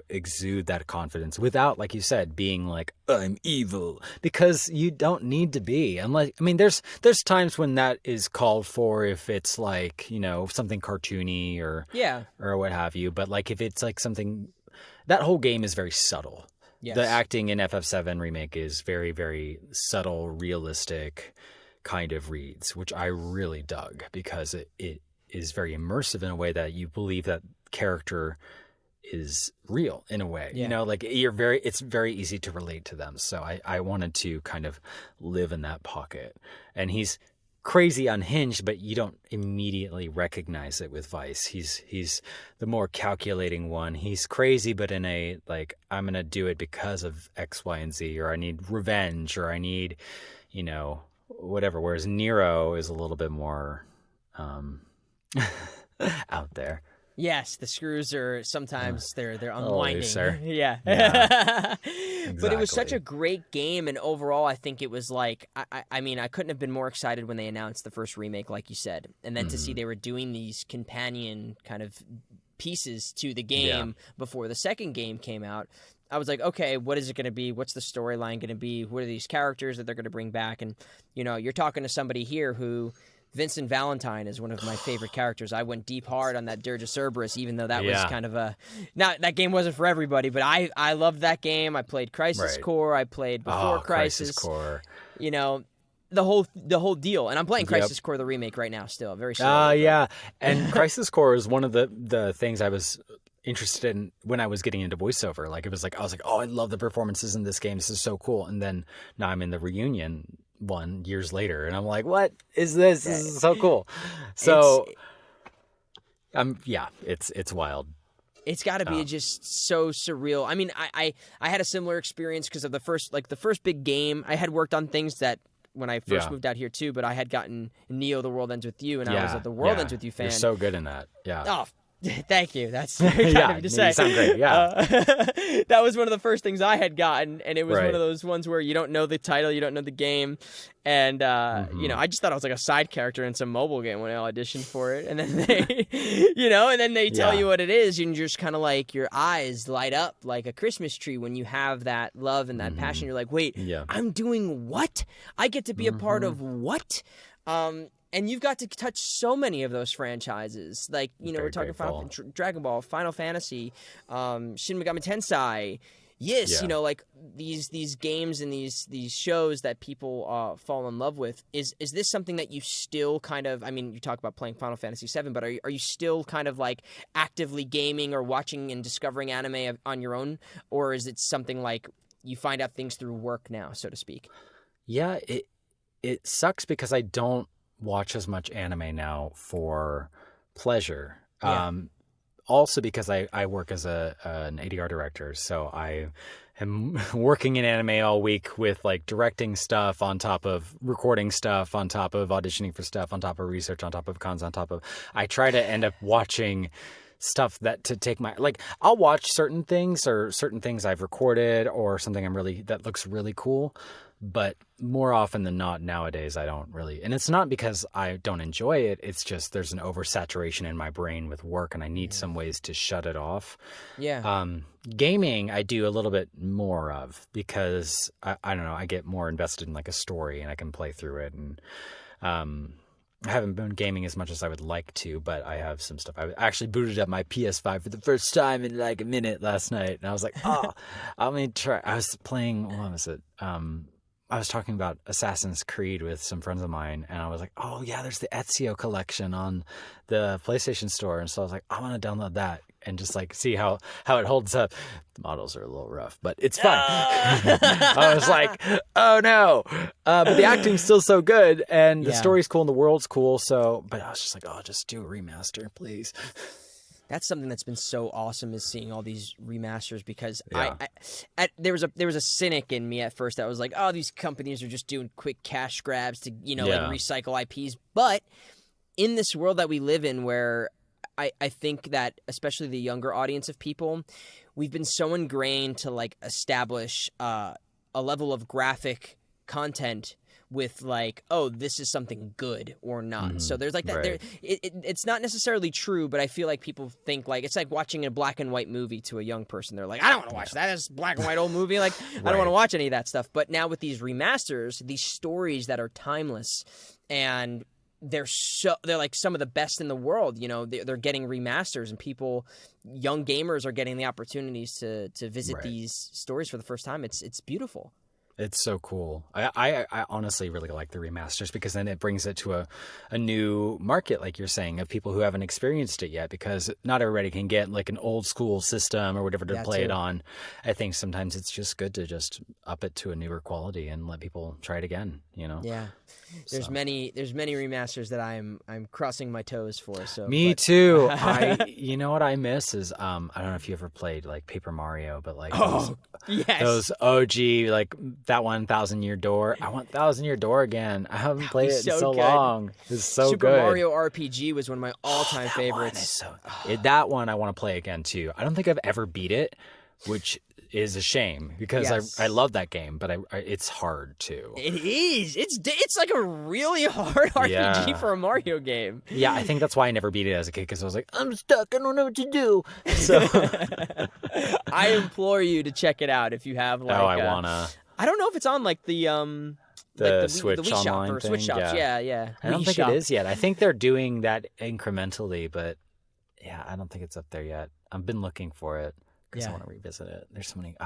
exude that confidence without, like you said, being like, I'm evil, because you don't need to be. There's times when that is called for, if it's like, something cartoony or what have you. But like, if it's like something, that whole game is very subtle. Yes. The acting in FF7 Remake is very, very subtle, realistic kind of reads, which I really dug, because it is very immersive in a way that you believe that character is real in a way. It's very easy to relate to them. So I wanted to kind of live in that pocket. And he's crazy unhinged, but you don't immediately recognize it with Weiss. He's the more calculating one. He's crazy, but in a like, I'm gonna do it because of X, Y, and Z, or I need revenge, or I need, whatever. Whereas Nero is a little bit more out there. Yes, the screws are sometimes they're unwinding. Looser. Yeah. Exactly. But it was such a great game, and overall I think it was like I couldn't have been more excited when they announced the first remake, like you said. And then to see they were doing these companion kind of pieces to the game before the second game came out. I was like, okay, what is it going to be? What's the storyline going to be? What are these characters that they're going to bring back? And you're talking to somebody here who Vincent Valentine is one of my favorite characters. I went deep hard on that Dirge of Cerberus, even though that was kind of that game wasn't for everybody, but I loved that game. I played Crisis Core. I played before Crisis Core. The whole deal. And I'm playing Crisis Core, the remake, right now still. Very slowly. And Crisis Core is one of the things I was interested in when I was getting into voiceover. Like, I was like, oh, I love the performances in this game. This is so cool. And then now I'm in the reunion one years later, and I'm like, what is this? This is so cool. So it's wild. It's got to be just so surreal. I mean, I had a similar experience because of the first big game. I had worked on things that when I first moved out here too, but I had gotten Neo: The World Ends With You, and I was a The World Ends With You fan. You're so good in that. Oh, thank you. That's very kind of you to say. You sound great. Yeah. That was one of the first things I had gotten, and it was one of those ones where you don't know the title, you don't know the game, and I just thought I was like a side character in some mobile game when I auditioned for it, and then they tell you what it is, and you're just kind of like, your eyes light up like a Christmas tree when you have that love and that passion. You're like, wait, I'm doing what? I get to be a part of what? And you've got to touch so many of those franchises. Like, we're talking Dragon Ball, Final Fantasy, Shin Megami Tensei. Yes, like these games and these shows that people fall in love with. Is this something that you still kind of, you talk about playing Final Fantasy VII, but are you still kind of like actively gaming or watching and discovering anime on your own? Or is it something like you find out things through work now, so to speak? Yeah, it sucks because I don't watch as much anime now for pleasure. Also because I work as an ADR director, so I am working in anime all week with like directing stuff on top of recording stuff on top of auditioning for stuff on top of research on top of cons on top of I try to end up watching stuff that to take my like I'll watch certain things or certain things I've recorded or something that looks really cool, but more often than not nowadays I don't really, and it's not because I don't enjoy it, it's just there's an oversaturation in my brain with work and I need some ways to shut it off. Yeah. Gaming I do a little bit more of because I don't know, I get more invested in like a story and I can play through it, and I haven't been gaming as much as I would like to, but I have some stuff. I actually booted up my PS5 for the first time in like a minute last night, and I was like, oh, I'm going to try. I was playing, what was it? I was talking about Assassin's Creed with some friends of mine, and I was like, oh, yeah, there's the Ezio collection on the PlayStation Store. And so I was like, I want to download that and just like see how it holds up. The models are a little rough, but it's fun. I was like, oh, no. But the acting's still so good, and the story's cool, and the world's cool. So, but I was just like, oh, just do a remaster, please. That's something that's been so awesome, is seeing all these remasters, because there was a cynic in me at first that was like, oh, these companies are just doing quick cash grabs to, like recycle IPs. But in this world that we live in, where I think that especially the younger audience of people, we've been so ingrained to like establish a level of graphic content with like, oh, this is something good or not. Mm-hmm. So there's like that. Right. It's not necessarily true, but I feel like people think like it's like watching a black and white movie to a young person. They're like, I don't want to watch that. It's a black and white old movie. Like, right. I don't want to watch any of that stuff. But now with these remasters, these stories that are timeless, and they're like some of the best in the world. They're getting remasters, and young gamers are getting the opportunities to visit these stories for the first time. It's beautiful. It's so cool. I honestly really like the remasters, because then it brings it to a new market, like you're saying, of people who haven't experienced it yet, because not everybody can get like an old school system or whatever to play it on. I think sometimes it's just good to just up it to a newer quality and let people try it again, Yeah. There's many remasters that I'm crossing my toes for. So Me too. You know what I miss is I don't know if you ever played like Paper Mario, but like those OG, like that one, Thousand Year Door. I want Thousand Year Door again. I haven't played it in so long. It's so Super good. Super Mario RPG was one of my all-time favorites. That one I want to play again too. I don't think I've ever beat it, which is a shame, because I love that game, but it's hard too. It is. It's like a really hard RPG for a Mario game. Yeah, I think that's why I never beat it as a kid, because I was like, I'm stuck. I don't know what to do. So I implore you to check it out if you have like. Oh, I wanna. I don't know if it's on like the Switch the Wii online shop or thing. Switch shops. Yeah. I don't think it is yet. I think they're doing that incrementally, but yeah, I don't think it's up there yet. I've been looking for it, because I want to revisit it. There's so many.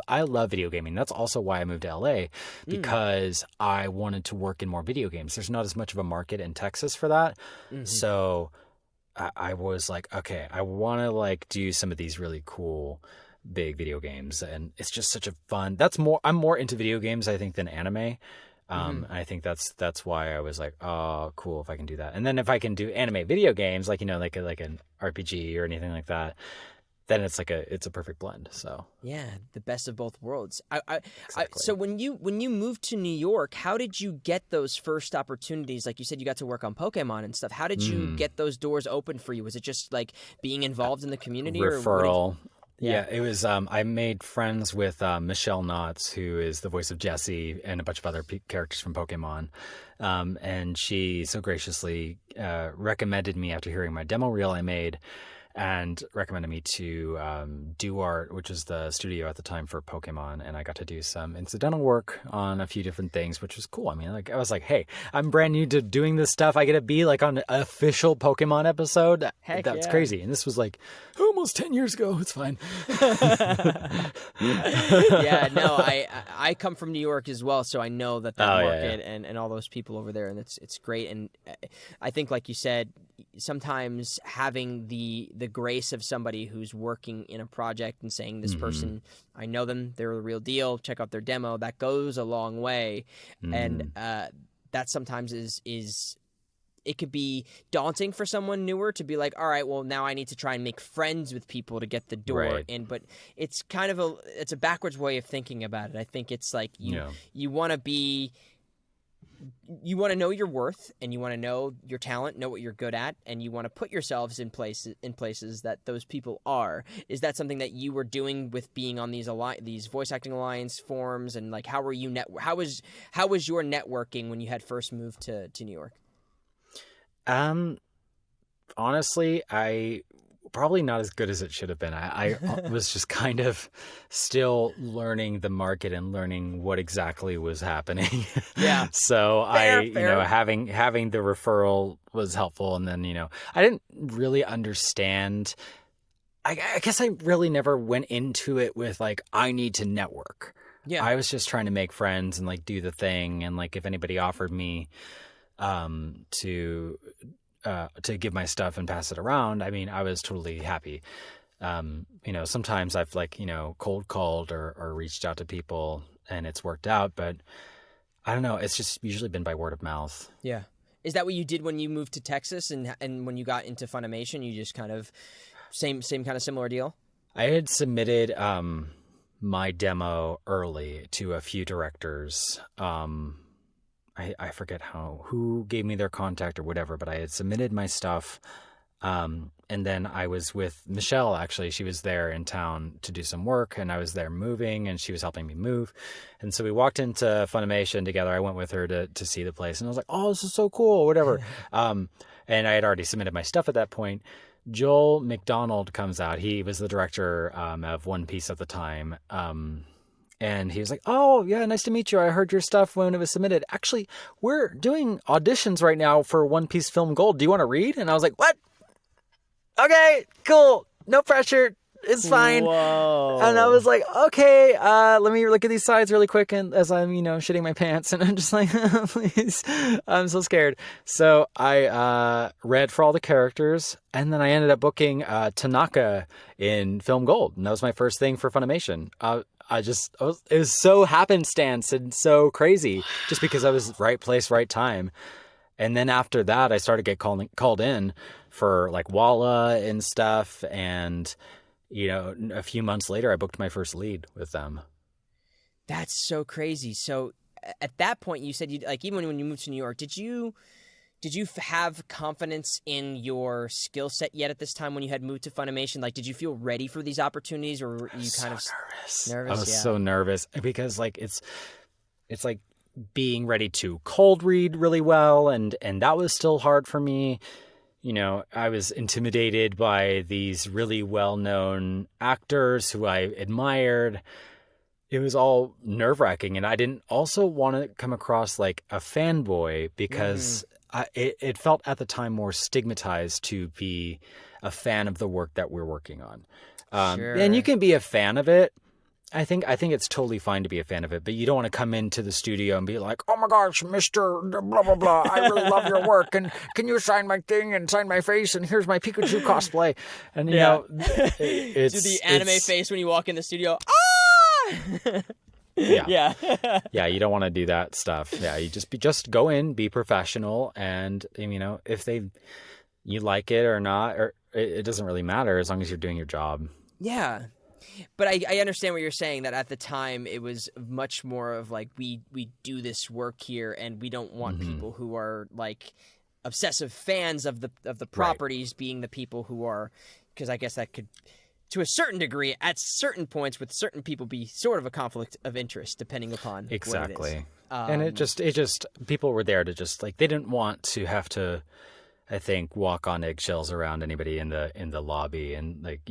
I love video gaming. That's also why I moved to LA, because I wanted to work in more video games. There's not as much of a market in Texas for that. Mm-hmm. So I was like, okay, I want to like do some of these really cool big video games, and it's just such a fun. I'm more into video games, I think, than anime. I think that's why I was like, oh, cool, if I can do that. And then if I can do anime video games, like like an RPG or anything like that, then it's a perfect blend. So yeah, the best of both worlds. Exactly. So when you moved to New York, how did you get those first opportunities? Like you said, you got to work on Pokemon and stuff. How did you get those doors open for you? Was it just like being involved in the community? Referral. Yeah, it was. I made friends with Michelle Knotts, who is the voice of Jessie and a bunch of other characters from Pokemon. And she so graciously recommended me, after hearing my demo reel I made, and recommended me to Do Art, which is the studio at the time for Pokemon, and I got to do some incidental work on a few different things, which was cool. I mean, like I was like, hey, I'm brand new to doing this stuff. I get to be like on an official Pokemon episode. That's crazy. And this was like almost 10 years ago. It's fine. Yeah, no, I come from New York as well, so I know that market and all those people over there, and it's great. And I think, like you said, sometimes having the grace of somebody who's working in a project and saying, this person, I know them, they're the real deal, check out their demo, that goes a long way. And that sometimes is it could be daunting for someone newer to be like, all right, well, now I need to try and make friends with people to get the door in. But it's kind of it's a backwards way of thinking about it. I think it's like you want to know your worth, and you want to know your talent, know what you're good at, and you want to put yourselves in places that those people are. Is that something that you were doing with being on these voice acting alliance forums, and like how were you how was your networking when you had first moved to New York? Honestly, I probably not as good as it should have been. I was just kind of still learning the market and learning what exactly was happening. Yeah. So Fair. having the referral was helpful. And then, I didn't really understand. I guess I really never went into it with like, I need to network. Yeah. I was just trying to make friends and like do the thing. And like, if anybody offered me, to give my stuff and pass it around, I mean, I was totally happy. Sometimes I've like, cold called or reached out to people and it's worked out, but I don't know. It's just usually been by word of mouth. Yeah. Is that what you did when you moved to Texas and when you got into Funimation, you just kind of same kind of similar deal? I had submitted, my demo early to a few directors, I forget who gave me their contact or whatever, but I had submitted my stuff. And then I was with Michelle, actually. She was there in town to do some work, and I was there moving, and she was helping me move. And so we walked into Funimation together. I went with her to see the place, and I was like, oh, this is so cool, whatever. And I had already submitted my stuff at that point. Joel McDonald comes out. He was the director of One Piece at the time. And he was like, oh, yeah, nice to meet you. I heard your stuff when it was submitted. Actually, we're doing auditions right now for One Piece Film Gold. Do you want to read? And I was like, what? Okay, cool. No pressure. It's fine. Whoa. And I was like, okay, let me look at these sides really quick. And as I'm, shitting my pants, and I'm just like, please, I'm so scared. So I read for all the characters, and then I ended up booking Tanaka in Film Gold. And that was my first thing for Funimation. It was so happenstance and so crazy just because I was right place, right time. And then after that, I started called in for like Walla and stuff. And, a few months later, I booked my first lead with them. That's so crazy. So at that point, you said even when you moved to New York, did you have confidence in your skill set yet at this time when you had moved to Funimation? Like, did you feel ready for these opportunities, or were you kind of nervous? I was so nervous because like it's like being ready to cold read really well, and that was still hard for me. I was intimidated by these really well-known actors who I admired. It was all nerve-wracking, and I didn't also want to come across like a fanboy because it felt at the time more stigmatized to be a fan of the work that we're working on. Sure. And you can be a fan of it. I think it's totally fine to be a fan of it, but you don't want to come into the studio and be like, oh my gosh, Mr. blah, blah, blah, I really love your work, and can you sign my thing and sign my face, and here's my Pikachu cosplay. And, it's... Do the anime face when you walk in the studio. Ah! Yeah. Yeah, you don't want to do that stuff. Yeah, you just go in, be professional, and, if you like it or not, or it doesn't really matter as long as you're doing your job. Yeah. But I understand what you're saying, that at the time it was much more of like, we do this work here, and we don't want people who are like obsessive fans of the properties being the people who are, because I guess that could, to a certain degree, at certain points with certain people, be sort of a conflict of interest depending upon exactly. what it is. And it just people were there to just like, they didn't want to have to, I think, walk on eggshells around anybody in the lobby and like,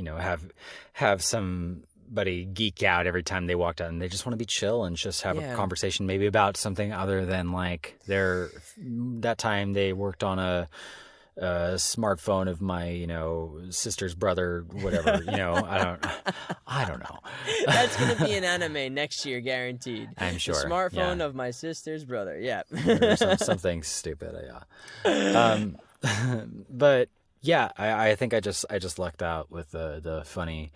have somebody geek out every time they walked out, and they just want to be chill and just have a conversation maybe about something other than like that time they worked on a smartphone of my, sister's brother, whatever, I don't know. That's going to be an anime next year, guaranteed. I'm sure. The smartphone of my sister's brother. Yeah. Something stupid. Yeah. But yeah, I think I just lucked out with the funny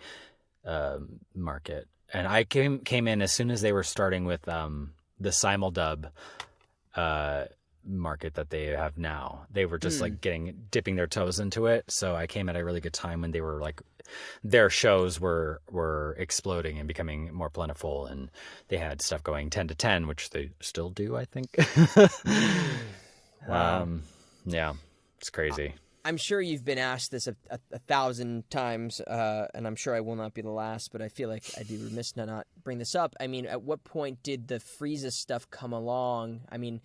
market, and I came in as soon as they were starting with the simuldub market that they have now. They were just like dipping their toes into it. So I came at a really good time when they were like, their shows were exploding and becoming more plentiful, and they had stuff going 10 to 10, which they still do, I think. Wow. Yeah, it's crazy. I'm sure you've been asked this a thousand times, and I'm sure I will not be the last, but I feel like I'd be remiss to not bring this up. I mean, at what point did the Frieza stuff come along? I mean,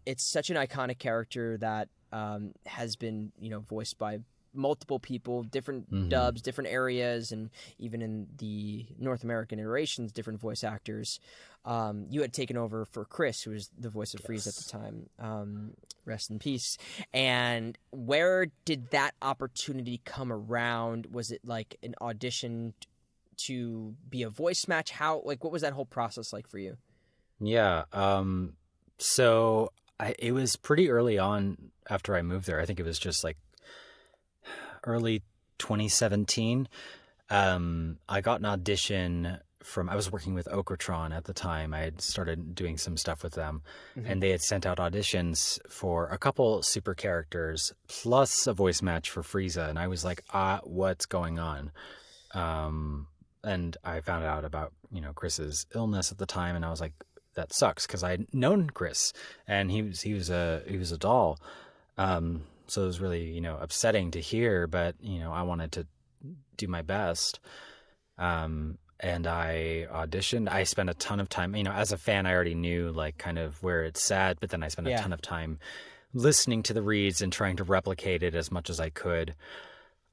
it's such an iconic character that has been, voiced by multiple people, different dubs, different areas, and even in the North American iterations, different voice actors. You had taken over for Chris, who was the voice of Frieza at the time. Rest in peace. And where did that opportunity come around? Was it like an audition to be a voice match? What was that whole process like for you? Yeah. So it was pretty early on after I moved there. I think it was just like early 2017. I got an audition I was working with Okratron at the time. I had started doing some stuff with them, and they had sent out auditions for a couple super characters plus a voice match for Frieza. And I was like, what's going on? And I found out about, Chris's illness at the time, and I was like, that sucks, because I'd known Chris and he was a doll. So it was really, upsetting to hear, but, I wanted to do my best. And I auditioned. I spent a ton of time, as a fan, I already knew like kind of where it's at, but then I spent a ton of time listening to the reads and trying to replicate it as much as I could.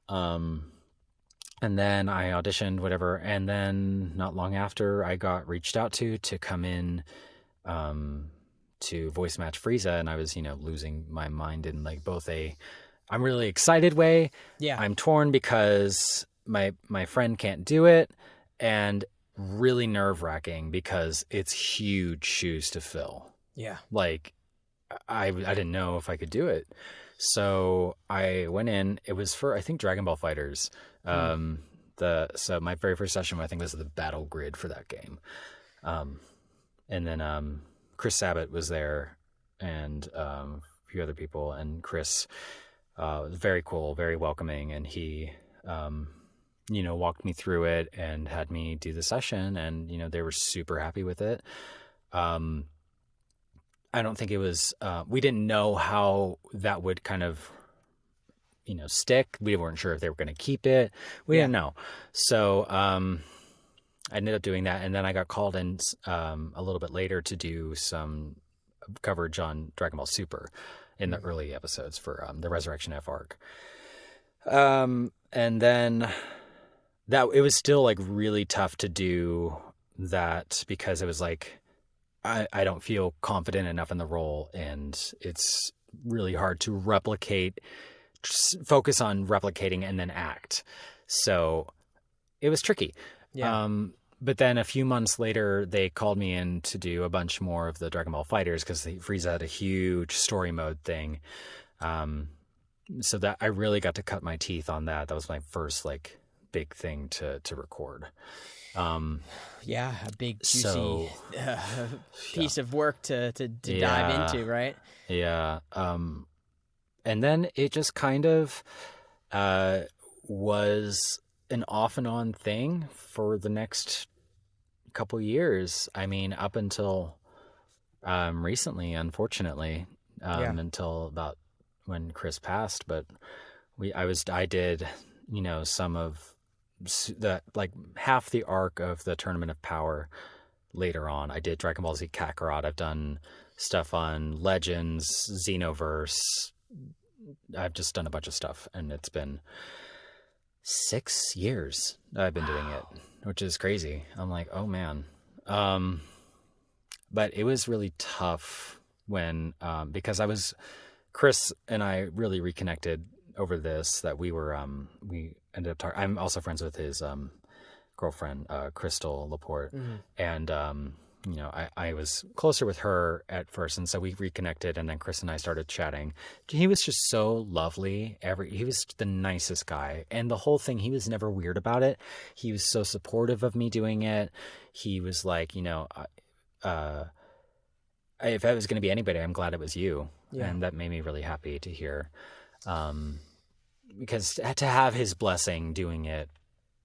And then I auditioned, whatever. And then not long after, I got reached out to come in, to voice match Frieza, and I was, losing my mind in like both I'm really excited way. Yeah. I'm torn because my friend can't do it, and really nerve-wracking because it's huge shoes to fill. Yeah. Like I didn't know if I could do it. So I went in. It was for, I think, Dragon Ball Fighters. So my very first session, I think, was the battle grid for that game. And then Chris Sabat was there, and a few other people, and Chris was very cool, very welcoming, and he walked me through it and had me do the session, and they were super happy with it. I don't think it was we didn't know how that would kind of stick. We weren't sure if they were going to keep it. We didn't know. So I ended up doing that, and then I got called in a little bit later to do some coverage on Dragon Ball Super in the early episodes for the Resurrection F arc. And then that it was still like really tough to do that because it was like I don't feel confident enough in the role, and it's really hard to focus on replicating and then act. So it was tricky. Yeah. But then a few months later, they called me in to do a bunch more of the Dragon Ball Fighters because Frieza had a huge story mode thing. So that I really got to cut my teeth on that. That was my first like big thing to record. Yeah, a big juicy piece of work to dive into, right? Yeah. And then it just kind of was an off and on thing for the next couple years. I mean, up until recently, unfortunately, until about when Chris passed. But I did, some of the like half the arc of the Tournament of Power later on. I did Dragon Ball Z Kakarot. I've done stuff on Legends, Xenoverse. I've just done a bunch of stuff, and it's been 6 years I've been doing it, which is crazy. I'm like, oh man. But it was really tough when, because Chris and I really reconnected over this, that we ended up talking. I'm also friends with his girlfriend, Crystal Laporte. And, I was closer with her at first, and so we reconnected, and then Chris and I started chatting. He was just so lovely. He was the nicest guy, and the whole thing, he was never weird about it. He was so supportive of me doing it. He was like, if it was going to be anybody, I'm glad it was you. Yeah. And that made me really happy to hear. Because to have his blessing doing it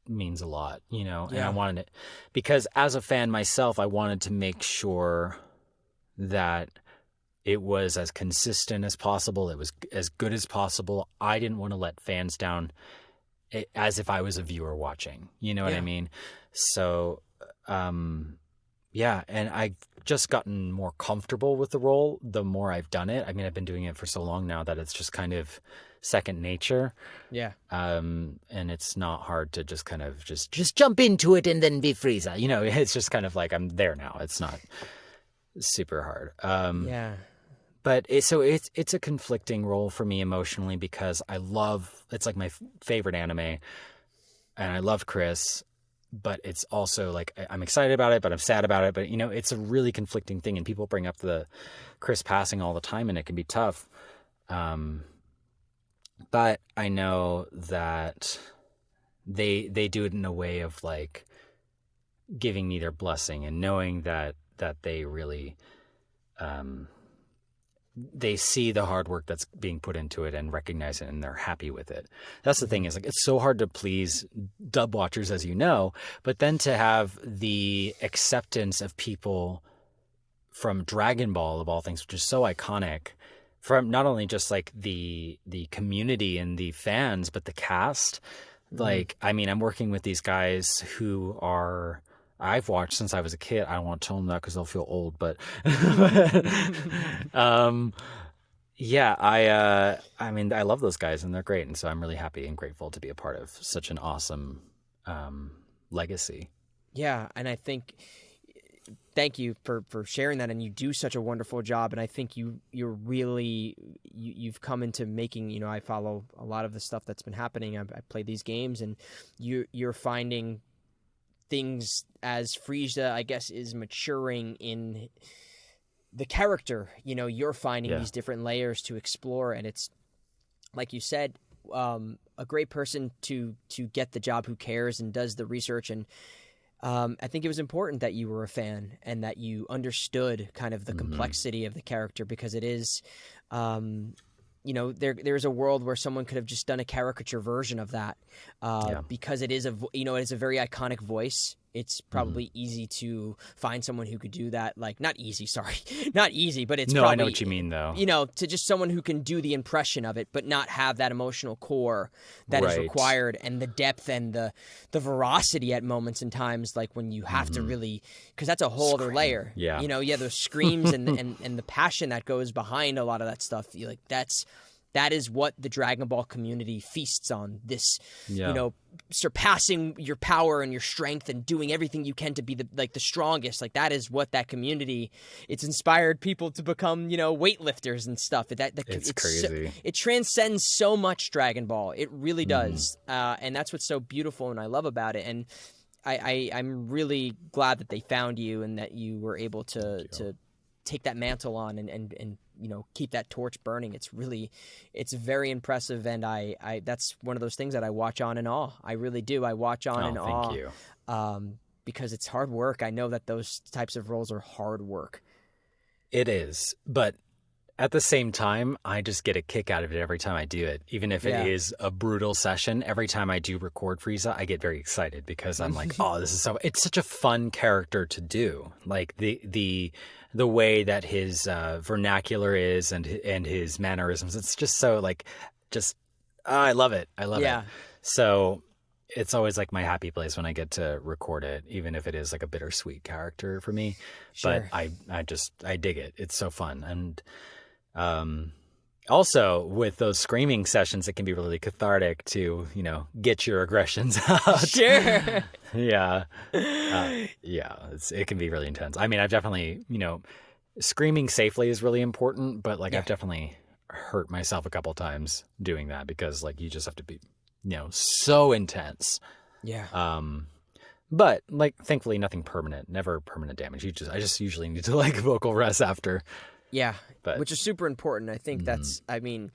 means a lot, you know, and I wanted it because as a fan myself, I wanted to make sure that it was as consistent as possible. It was as good as possible. I didn't want to let fans down as if I was a viewer watching, you know what I mean? So, yeah. And I've just gotten more comfortable with the role the more I've done it. I mean, I've been doing it for so long now that it's just kind of second nature. Yeah. And it's not hard to just kind of just jump into it and then be Frieza. You know, it's just kind of like I'm there now. It's not super hard. Yeah. But it's a conflicting role for me emotionally because it's like my favorite anime and I love Chris, but it's also like I'm excited about it, but I'm sad about it. But, you know, it's a really conflicting thing and people bring up the Chris passing all the time and it can be tough. But I know that they do it in a way of like giving me their blessing and knowing that they really, they see the hard work that's being put into it and recognize it and they're happy with it. That's the thing is like, it's so hard to please dub watchers, as you know, but then to have the acceptance of people from Dragon Ball of all things, which is so iconic, from not only just like the community and the fans, but the cast. Like, I mean, I'm working with these guys who I've watched since I was a kid. I don't want to tell them that because they'll feel old, but yeah, I mean, I love those guys and they're great. And so I'm really happy and grateful to be a part of such an awesome legacy. Yeah. And I think, thank you for sharing that. And you do such a wonderful job. And I think you've come into making, you know, I follow a lot of the stuff that's been happening. I play these games and you're finding things as Frieza, I guess, is maturing in the character. You know, you're finding these different layers to explore, and it's like you said, a great person to get the job who cares and does the research. And I think it was important that you were a fan and that you understood kind of the complexity of the character because it is. You know, there's a world where someone could have just done a caricature version of that because it is it's a very iconic voice. It's probably easy to find someone who could do that. Like, not easy, but it's probably, I know what you mean though. You know, to just someone who can do the impression of it, but not have that emotional core that is required and the depth and the veracity at moments and times, like when you have to really, because that's a whole other layer. Yeah. You know, those screams and the passion that goes behind a lot of that stuff. Like that is what the Dragon Ball community feasts on. This, you know, surpassing your power and your strength and doing everything you can to be the strongest. Like that is what that community. It's inspired people to become, you know, weightlifters and stuff. It's crazy. It transcends so much Dragon Ball. It really does, and that's what's so beautiful and I love about it. And I'm really glad that they found you and that you were able to take that mantle on and you know, keep that torch burning. It's very impressive. And I that's one of those things that I watch on in awe. I really do. I watch on in awe. Thank you. Because it's hard work. I know that those types of roles are hard work. It is. But at the same time, I just get a kick out of it every time I do it. Even if it is a brutal session, every time I do record Frieza, I get very excited because I'm like, oh, it's such a fun character to do. Like the way that his vernacular is and his mannerisms, it's just so like, I love it. I love it. So it's always like my happy place when I get to record it, even if it is like a bittersweet character for me. Sure. But I dig it. It's so fun. And also with those screaming sessions, it can be really cathartic to, you know, get your aggressions out. Sure. Yeah. It can be really intense. I mean, I've definitely, you know, screaming safely is really important, but like I've definitely hurt myself a couple times doing that because like you just have to be, you know, so intense. Yeah. But like thankfully nothing permanent, never permanent damage. I just usually need to like vocal rest after Yeah, But which is super important. I think that's, I mean,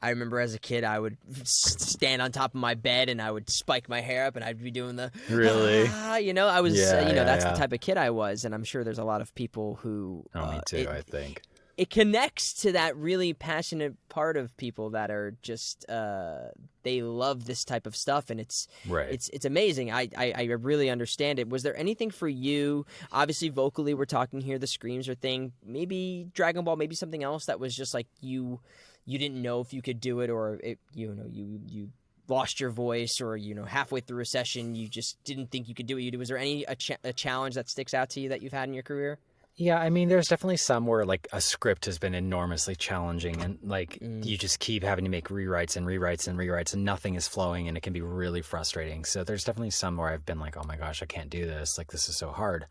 I remember as a kid, I would stand on top of my bed and I would spike my hair up and I'd be doing the, really, I was, yeah, yeah, that's the yeah. type of kid I was. And I'm sure there's a lot of people who, Oh, me too. I think. it connects to that really passionate part of people that are just they love this type of stuff, and it's Right. it's amazing. I really understand it. Was there anything for you? Obviously, vocally, we're talking here. The screams or thing. Maybe Dragon Ball. Maybe something else that was just like you didn't know if you could do it, or you lost your voice, or halfway through a session you just didn't think you could do it. Was there any a challenge that sticks out to you that you've had in your career? Yeah, I mean, there's definitely some where like a script has been enormously challenging, and like you just keep having to make rewrites and rewrites and rewrites, and nothing is flowing, and it can be really frustrating. So there's definitely some where I've been like, oh my gosh, I can't do this. Like, this is so hard.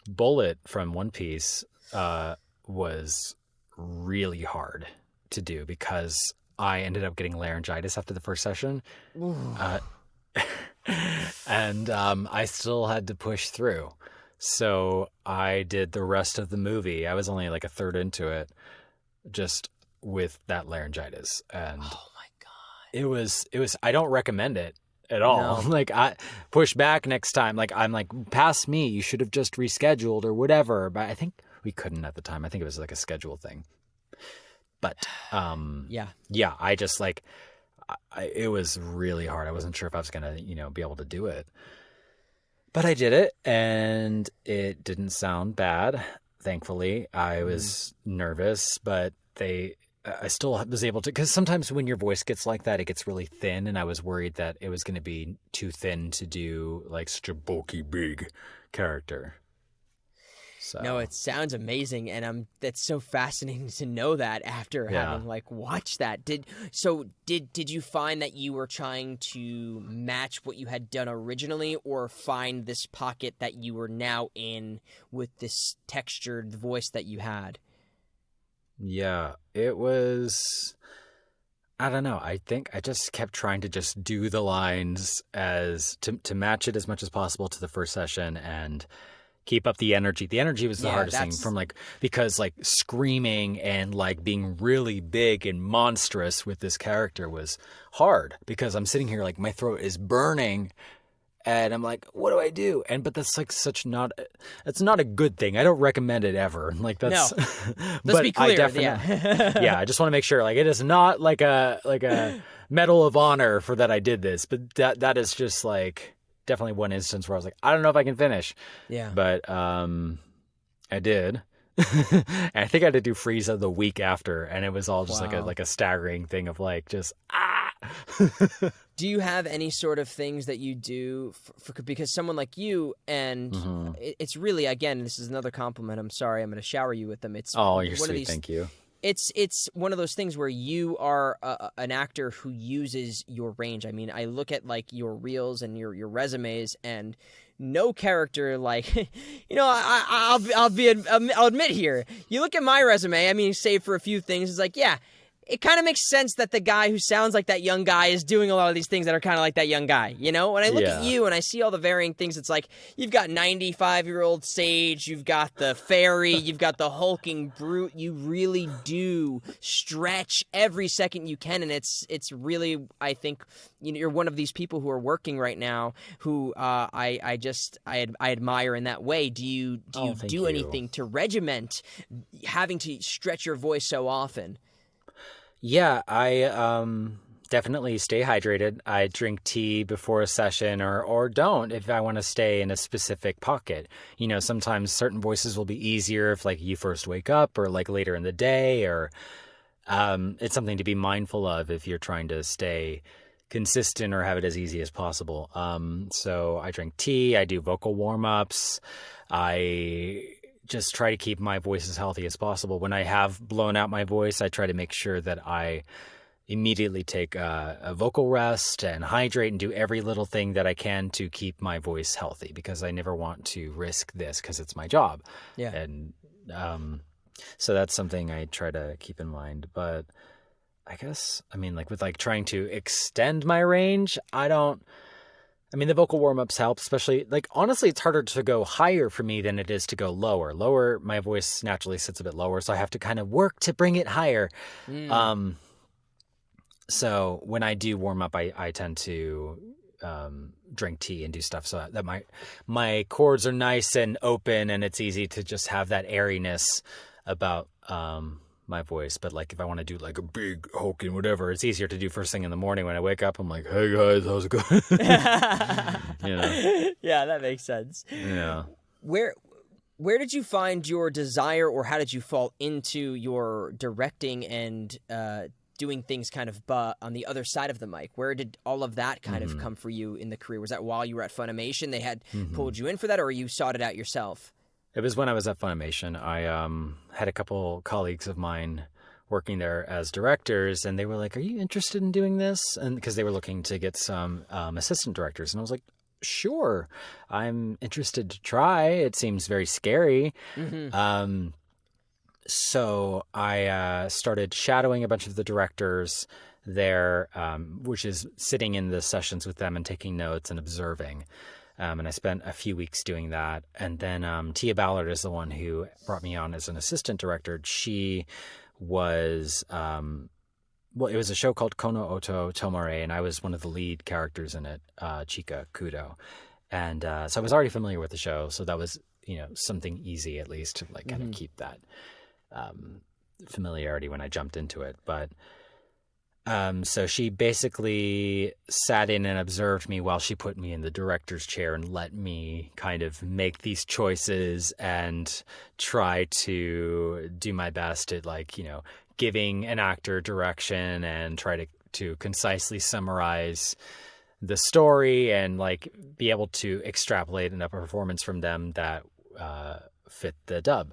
Bullet from One Piece was really hard to do because I ended up getting laryngitis after the first session. And I still had to push through. So I did the rest of the movie. I was only like a third into it, just with that laryngitis. And Oh my god! it was, I don't recommend it at all. No. Like, I push back next time. Like, I'm like, past me, you should have just rescheduled or whatever. But I think we couldn't at the time. I think it was like a schedule thing. But yeah, I just like, it was really hard. I wasn't sure if I was gonna, be able to do it. But I did it, and it didn't sound bad, thankfully. I was nervous, but I still was able to, because sometimes when your voice gets like that, it gets really thin, and I was worried that it was going to be too thin to do like such a bulky, big character. So. No, it sounds amazing, and that's so fascinating to know that after having like watched that. Did you find that you were trying to match what you had done originally, or find this pocket that you were now in with this textured voice that you had? Yeah, it was, I don't know. I think I just kept trying to just do the lines as to match it as much as possible to the first session and keep up the energy. The energy was the hardest thing from because like screaming and like being really big and monstrous with this character was hard, because I'm sitting here like my throat is burning and I'm like, what do I do? But that's like it's not a good thing. I don't recommend it ever. Like, that's, no. Let's be clear. Yeah, I just want to make sure like it is not like a medal of honor for that I did this, but that is just like, definitely one instance where I was like, I don't know if I can finish. Yeah. But I did. And I think I had to do Frieza the week after, and it was all just like a staggering thing of like just Do you have any sort of things that you do because someone like you, and it's really, again, this is another compliment. I'm sorry, I'm going to shower you with them. It's you're sweet. Thank you. It's one of those things where you are an actor who uses your range. I mean, I look at like your reels and your resumes, and no character like, I'll admit here. You look at my resume. I mean, save for a few things, it's like, yeah, it kind of makes sense that the guy who sounds like that young guy is doing a lot of these things that are kind of like that young guy, When I look at you and I see all the varying things, it's like you've got 95-year-old sage, you've got the fairy, you've got the hulking brute. You really do stretch every second you can, and it's really, I think, you're one of these people who are working right now who I admire in that way. Do you do anything to regiment having to stretch your voice so often? Yeah, I definitely stay hydrated. I drink tea before a session or don't if I want to stay in a specific pocket. Sometimes certain voices will be easier if like you first wake up or like later in the day, or it's something to be mindful of if you're trying to stay consistent or have it as easy as possible. So I drink tea, I do vocal warm-ups, I just try to keep my voice as healthy as possible. When I have blown out my voice, I try to make sure that I immediately take a vocal rest and hydrate and do every little thing that I can to keep my voice healthy, because I never want to risk this because it's my job. Yeah. And so that's something I try to keep in mind. But I guess, I mean, like with like trying to extend my range, I don't I mean, the vocal warm-ups help, especially, like, honestly, it's harder to go higher for me than it is to go lower. Lower, my voice naturally sits a bit lower, so I have to kind of work to bring it higher. Mm. So when I do warm up, I tend to drink tea and do stuff so that my chords are nice and open, and it's easy to just have that airiness about my voice. But like if I want to do like a big hulking whatever, it's easier to do first thing in the morning when I wake up. I'm like, hey guys, how's it going? You know? Yeah, that makes sense. Yeah. Where did you find your desire, or how did you fall into your directing and doing things kind of on the other side of the mic? Where did all of that kind of come for you in the career? Was that while you were at Funimation? They had pulled you in for that, or you sought it out yourself? It was when I was at Funimation. I had a couple colleagues of mine working there as directors, and they were like, "Are you interested in doing this?" And because they were looking to get some assistant directors, and I was like, "Sure, I'm interested to try. It seems very scary." So I started shadowing a bunch of the directors there, which is sitting in the sessions with them and taking notes and observing. And I spent a few weeks doing that. And then Tia Ballard is the one who brought me on as an assistant director. She was, well, it was a show called Kono Oto Tomare, and I was one of the lead characters in it, Chika Kudo. And so I was already familiar with the show. So that was, something easy at least to like kind of keep that familiarity when I jumped into it. But so she basically sat in and observed me while she put me in the director's chair and let me kind of make these choices and try to do my best at giving an actor direction and try to concisely summarize the story and like be able to extrapolate a performance from them that fit the dub.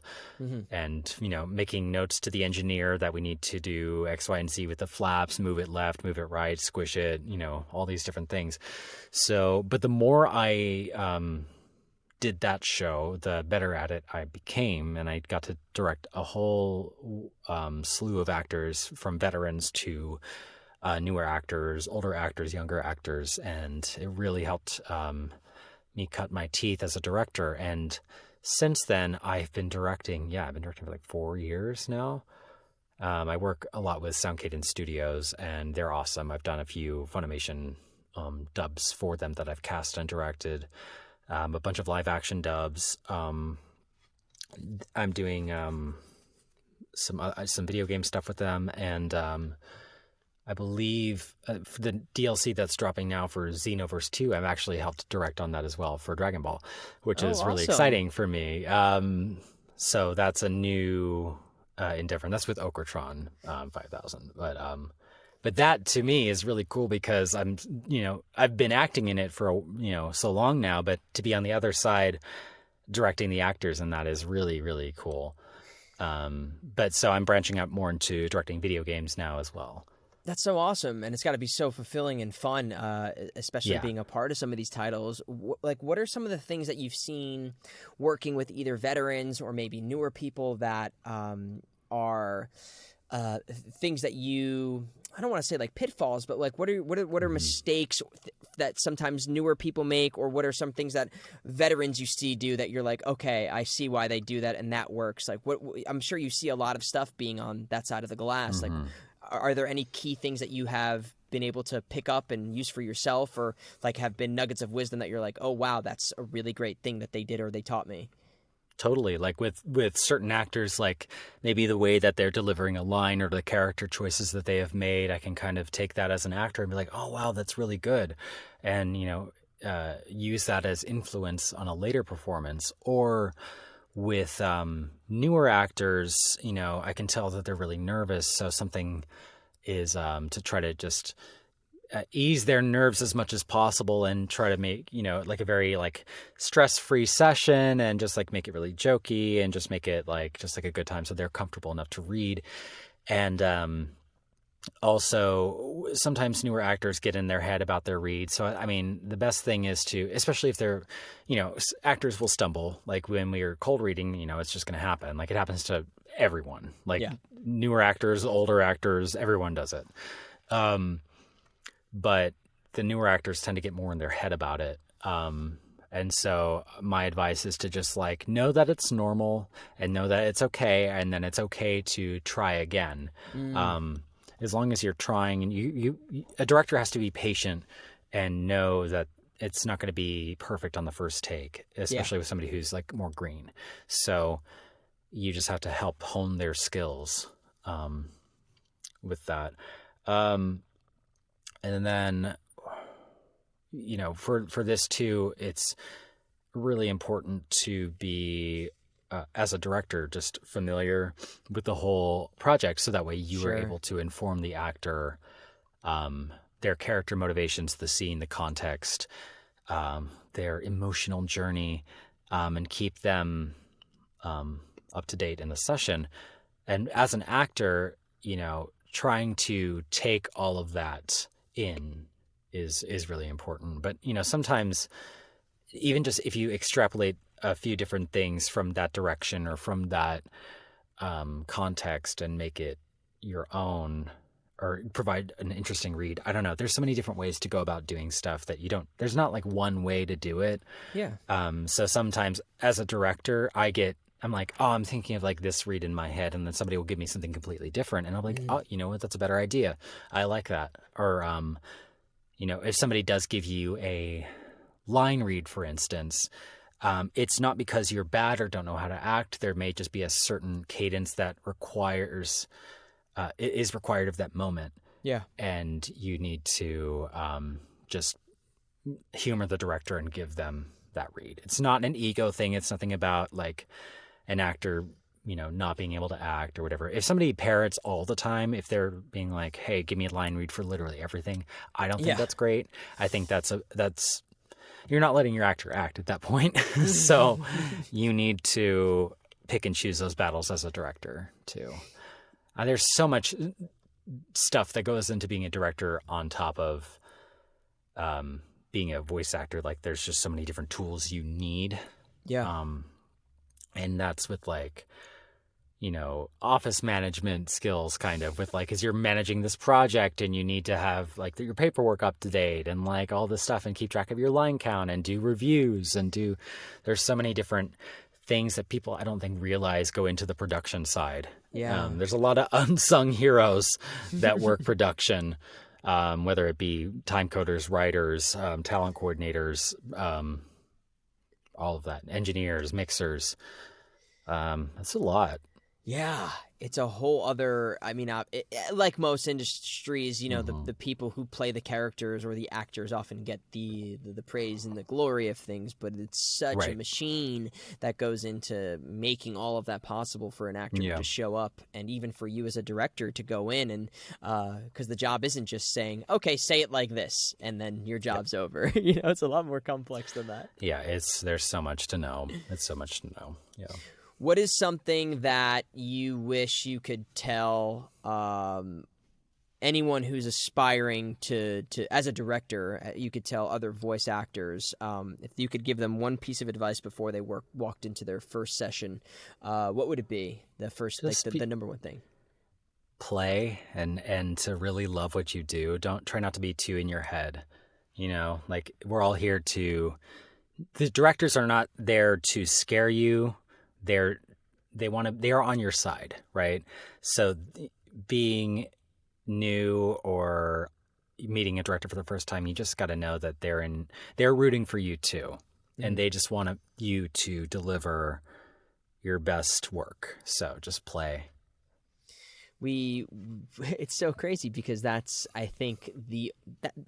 And making notes to the engineer that we need to do X, Y, and Z with the flaps, move it left, move it right, squish it, all these different things. So but the more I did that show, the better at it I became, and I got to direct a whole slew of actors, from veterans to newer actors, older actors, younger actors, and it really helped me cut my teeth as a director. And since then, I've been directing. I've been directing for like 4 years now. I work a lot with Sound Cadence Studios, and they're awesome. I've done a few Funimation dubs for them that I've cast and directed, a bunch of live action dubs. I'm doing some video game stuff with them, and I believe for the DLC that's dropping now for Xenoverse 2, I've actually helped direct on that as well for Dragon Ball, which is really exciting for me. So that's a new endeavor, and that's with Okratron 5000. But that to me is really cool because I've been acting in it for so long now, but to be on the other side directing the actors, and that is really, really cool. But so I'm branching out more into directing video games now as well. That's so awesome, and it's got to be so fulfilling and fun, especially being a part of some of these titles. What are some of the things that you've seen working with either veterans or maybe newer people that are things that you, I don't want to say like pitfalls, but like what are mistakes that sometimes newer people make, or what are some things that veterans you see do that you're like, okay, I see why they do that and that works? Like I'm sure you see a lot of stuff being on that side of the glass. Like, are there any key things that you have been able to pick up and use for yourself, or like have been nuggets of wisdom that you're like, oh wow, that's a really great thing that they did or they taught me? Totally. Like with certain actors, like maybe the way that they're delivering a line or the character choices that they have made, I can kind of take that as an actor and be like, oh wow, that's really good. And, use that as influence on a later performance. Or with newer actors, I can tell that they're really nervous. So something is to try to just ease their nerves as much as possible and try to make, like a very like stress-free session, and just like make it really jokey and just make it like just like a good time so they're comfortable enough to read. And also sometimes newer actors get in their head about their read. So, I mean, the best thing is to, especially if they're, actors will stumble. Like when we are cold reading, it's just going to happen. Like it happens to everyone, like newer actors, older actors, everyone does it. But the newer actors tend to get more in their head about it. And so my advice is to just like know that it's normal and know that it's okay, and then it's okay to try again. As long as you're trying, and a director has to be patient and know that it's not going to be perfect on the first take, especially with somebody who's like more green. So you just have to help hone their skills with that. And then, you know, for this too, it's really important to be, as a director, just familiar with the whole project, so that way you are able to inform the actor, their character motivations, the scene, the context, their emotional journey, and keep them up to date in the session. And as an actor, you know, trying to take all of that in is really important. But, you know, sometimes even just if you extrapolate a few different things from that direction or from that context and make it your own, or provide an interesting read. I don't know. There's so many different ways to go about doing stuff that there's not like one way to do it. Yeah. So sometimes as a director, I'm like, oh, I'm thinking of like this read in my head, and then somebody will give me something completely different, and I'm like, oh, you know what? That's a better idea. I like that. Or, you know, if somebody does give you a line read, for instance, it's not because you're bad or don't know how to act. There may just be a certain cadence that is required of that moment. Yeah. And you need to just humor the director and give them that read. It's not an ego thing. It's nothing about like an actor, you know, not being able to act or whatever. If somebody parrots all the time, if they're being like, hey, give me a line read for literally everything, I don't think that's great. I think that's you're not letting your actor act at that point. So you need to pick and choose those battles as a director too. There's so much stuff that goes into being a director on top of being a voice actor. Like there's just so many different tools you need. Yeah. And that's with like, you know, office management skills kind of with like, as you're managing this project and you need to have like your paperwork up to date and like all this stuff and keep track of your line count and do reviews and there's so many different things that people I don't think realize go into the production side. Yeah. There's a lot of unsung heroes that work production, whether it be time coders, writers, talent coordinators, all of that, engineers, mixers. That's a lot. Yeah, it's a whole other. I mean, like most industries, you know, the people who play the characters or the actors often get the praise and the glory of things, but it's such a machine that goes into making all of that possible for an actor to show up, and even for you as a director to go in and because the job isn't just saying, okay, say it like this, and then your job's over. You know, it's a lot more complex than that. Yeah, there's so much to know. It's so much to know. Yeah. What is something that you wish you could tell anyone who's aspiring to as a director? You could tell other voice actors, if you could give them one piece of advice before they walked into their first session, what would it be? The first, the number one thing. Play and to really love what you do. Don't try not to be too in your head. You know, like we're all here the directors are not there to scare you. They are on your side, right? So being new or meeting a director for the first time, you just got to know that they're rooting for you too. And they just want you to deliver your best work. So just play. It's so crazy because that's, I think,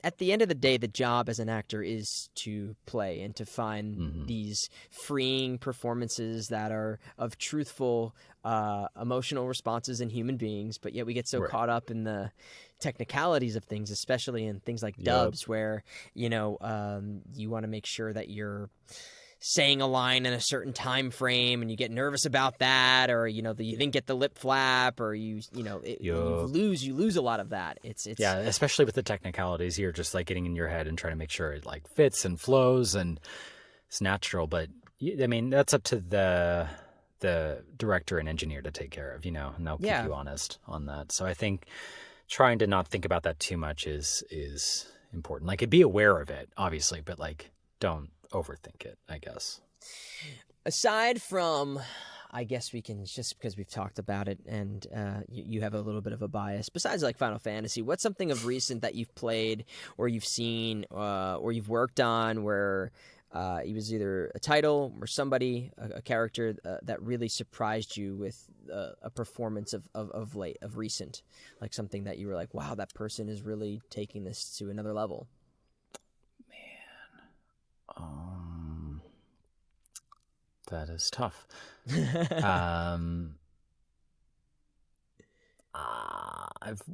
at the end of the day, the job as an actor is to play and to find these freeing performances that are of truthful, emotional responses in human beings. But yet we get so caught up in the technicalities of things, especially in things like dubs, where, you know, you want to make sure that you're saying a line in a certain time frame and you get nervous about that, or you know, you didn't get the lip flap, or you lose a lot of that. It's especially with the technicalities, you're just like getting in your head and trying to make sure it like fits and flows and it's natural. But I mean, that's up to the director and engineer to take care of, you know, and they'll keep you honest on that. So I think trying to not think about that too much is important. Like, be aware of it, obviously, but like, don't overthink it, I guess. Aside from, I guess we can, just because we've talked about it and you have a little bit of a bias, besides like Final Fantasy, what's something of recent that you've played or you've seen or you've worked on where it was either a title or somebody, a character that really surprised you with a performance of recent, like something that you were like, wow, that person is really taking this to another level? That is tough. I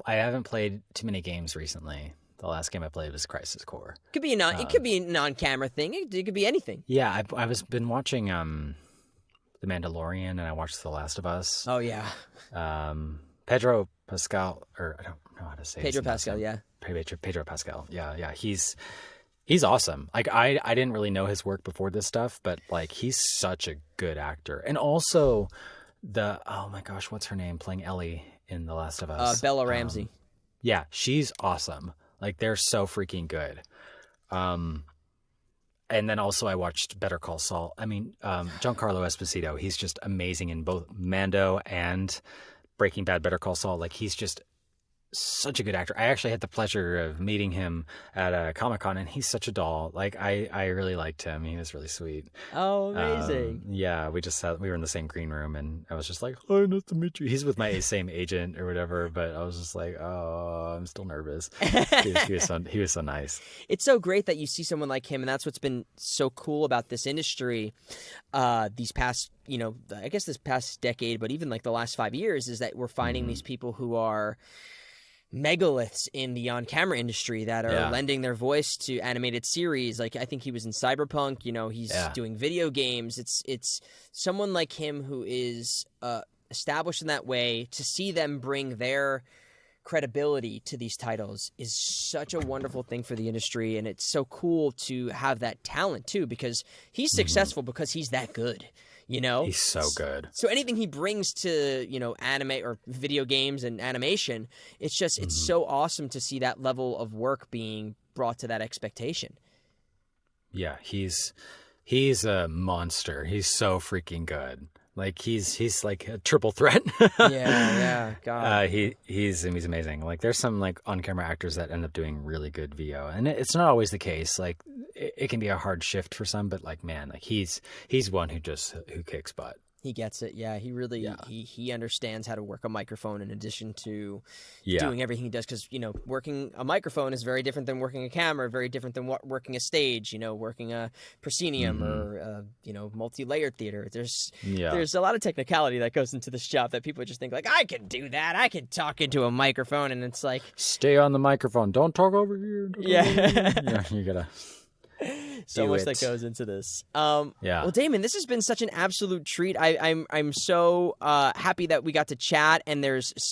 haven't played too many games recently. The last game I played was Crisis Core. Could be it could be a non-camera thing. It could be anything. Yeah, I was been watching The Mandalorian, and I watched The Last of Us. Oh yeah. Pedro Pascal, or I don't know how to say Pedro Pascal, yeah. Pedro Pascal. Yeah. He's awesome. Like, I didn't really know his work before this stuff, but like, he's such a good actor. And also oh my gosh, what's her name playing Ellie in The Last of Us? Bella Ramsey. Yeah, she's awesome. Like, they're so freaking good. And then also I watched Better Call Saul. I mean, Giancarlo Esposito, he's just amazing in both Mando and Breaking Bad, Better Call Saul. Like, he's just such a good actor. I actually had the pleasure of meeting him at a Comic-Con, and he's such a doll. Like, I really liked him. He was really sweet. Oh, amazing. Yeah, we were in the same green room, and I was just like, "Hi, nice to meet you." He's with my same agent or whatever, but I was just like, "Oh, I'm still nervous." He was so nice. It's so great that you see someone like him, and that's what's been so cool about this industry these past, I guess this past decade, but even like the last 5 years, is that we're finding these people who are megaliths in the on-camera industry that are lending their voice to animated series. Like, I think he was in Cyberpunk. He's doing video games. It's someone like him who is established in that way. To see them bring their credibility to these titles is such a wonderful thing for the industry, and it's so cool to have that talent too, because he's successful because he's that good. He's so good. So anything he brings to, anime or video games and animation, it's just, it's so awesome to see that level of work being brought to that expectation. Yeah, he's a monster. He's so freaking good. Like, he's like a triple threat. Yeah, God. He's amazing. Like, there's some like on-camera actors that end up doing really good VO, and it's not always the case. Like, it can be a hard shift for some, but like, man, like he's one who kicks butt. He gets it. Yeah, he really he understands how to work a microphone in addition to doing everything he does. Because working a microphone is very different than working a camera, very different than working a stage. Working a proscenium or multi-layered theater. There's a lot of technicality that goes into this job that people just think like, I can do that. I can talk into a microphone, and it's like, stay on the microphone. Don't talk over here. You gotta. So much that goes into this. Well, Daman, this has been such an absolute treat. I'm so happy that we got to chat, and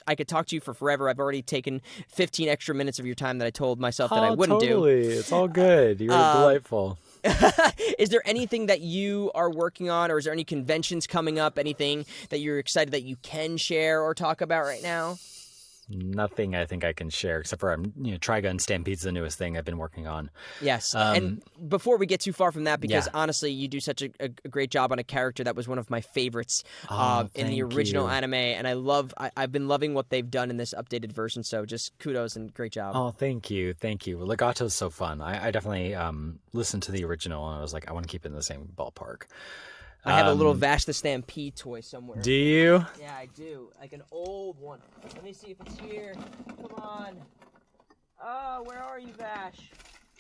I could talk to you for forever. I've already taken 15 extra minutes of your time that I told myself that I wouldn't do. It's all good. You're delightful. Is there anything that you are working on, or is there any conventions coming up? Anything that you're excited that you can share or talk about right now? Nothing I think I can share, except for Trigun Stampede's the newest thing I've been working on. Yes, and before we get too far from that, because honestly, you do such a great job on a character that was one of my favorites in the original anime, and I've been loving what they've done in this updated version. So just kudos and great job. Oh, thank you. Legato's so fun. I definitely listened to the original, and I was like, I want to keep it in the same ballpark. I have a little Vash the Stampede toy somewhere. Do you? Yeah, I do. Like an old one. Let me see if it's here. Come on. Oh, where are you, Vash?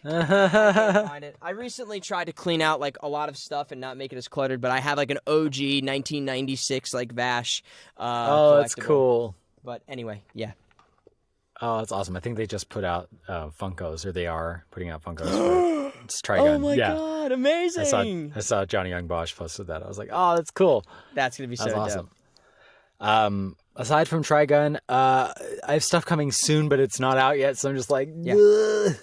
I can't find it. I recently tried to clean out like a lot of stuff and not make it as cluttered, but I have like an OG 1996 like Vash. Oh, that's cool. But anyway, yeah. Oh, that's awesome. I think they just put out Funkos, or they are putting out Funkos for Trigun. Oh my God, amazing. I saw Johnny Young Bosch posted that. I was like, oh, that's cool. That's going to be so awesome. Dope. Aside from Trigun, I have stuff coming soon, but it's not out yet, so I'm just like, ugh.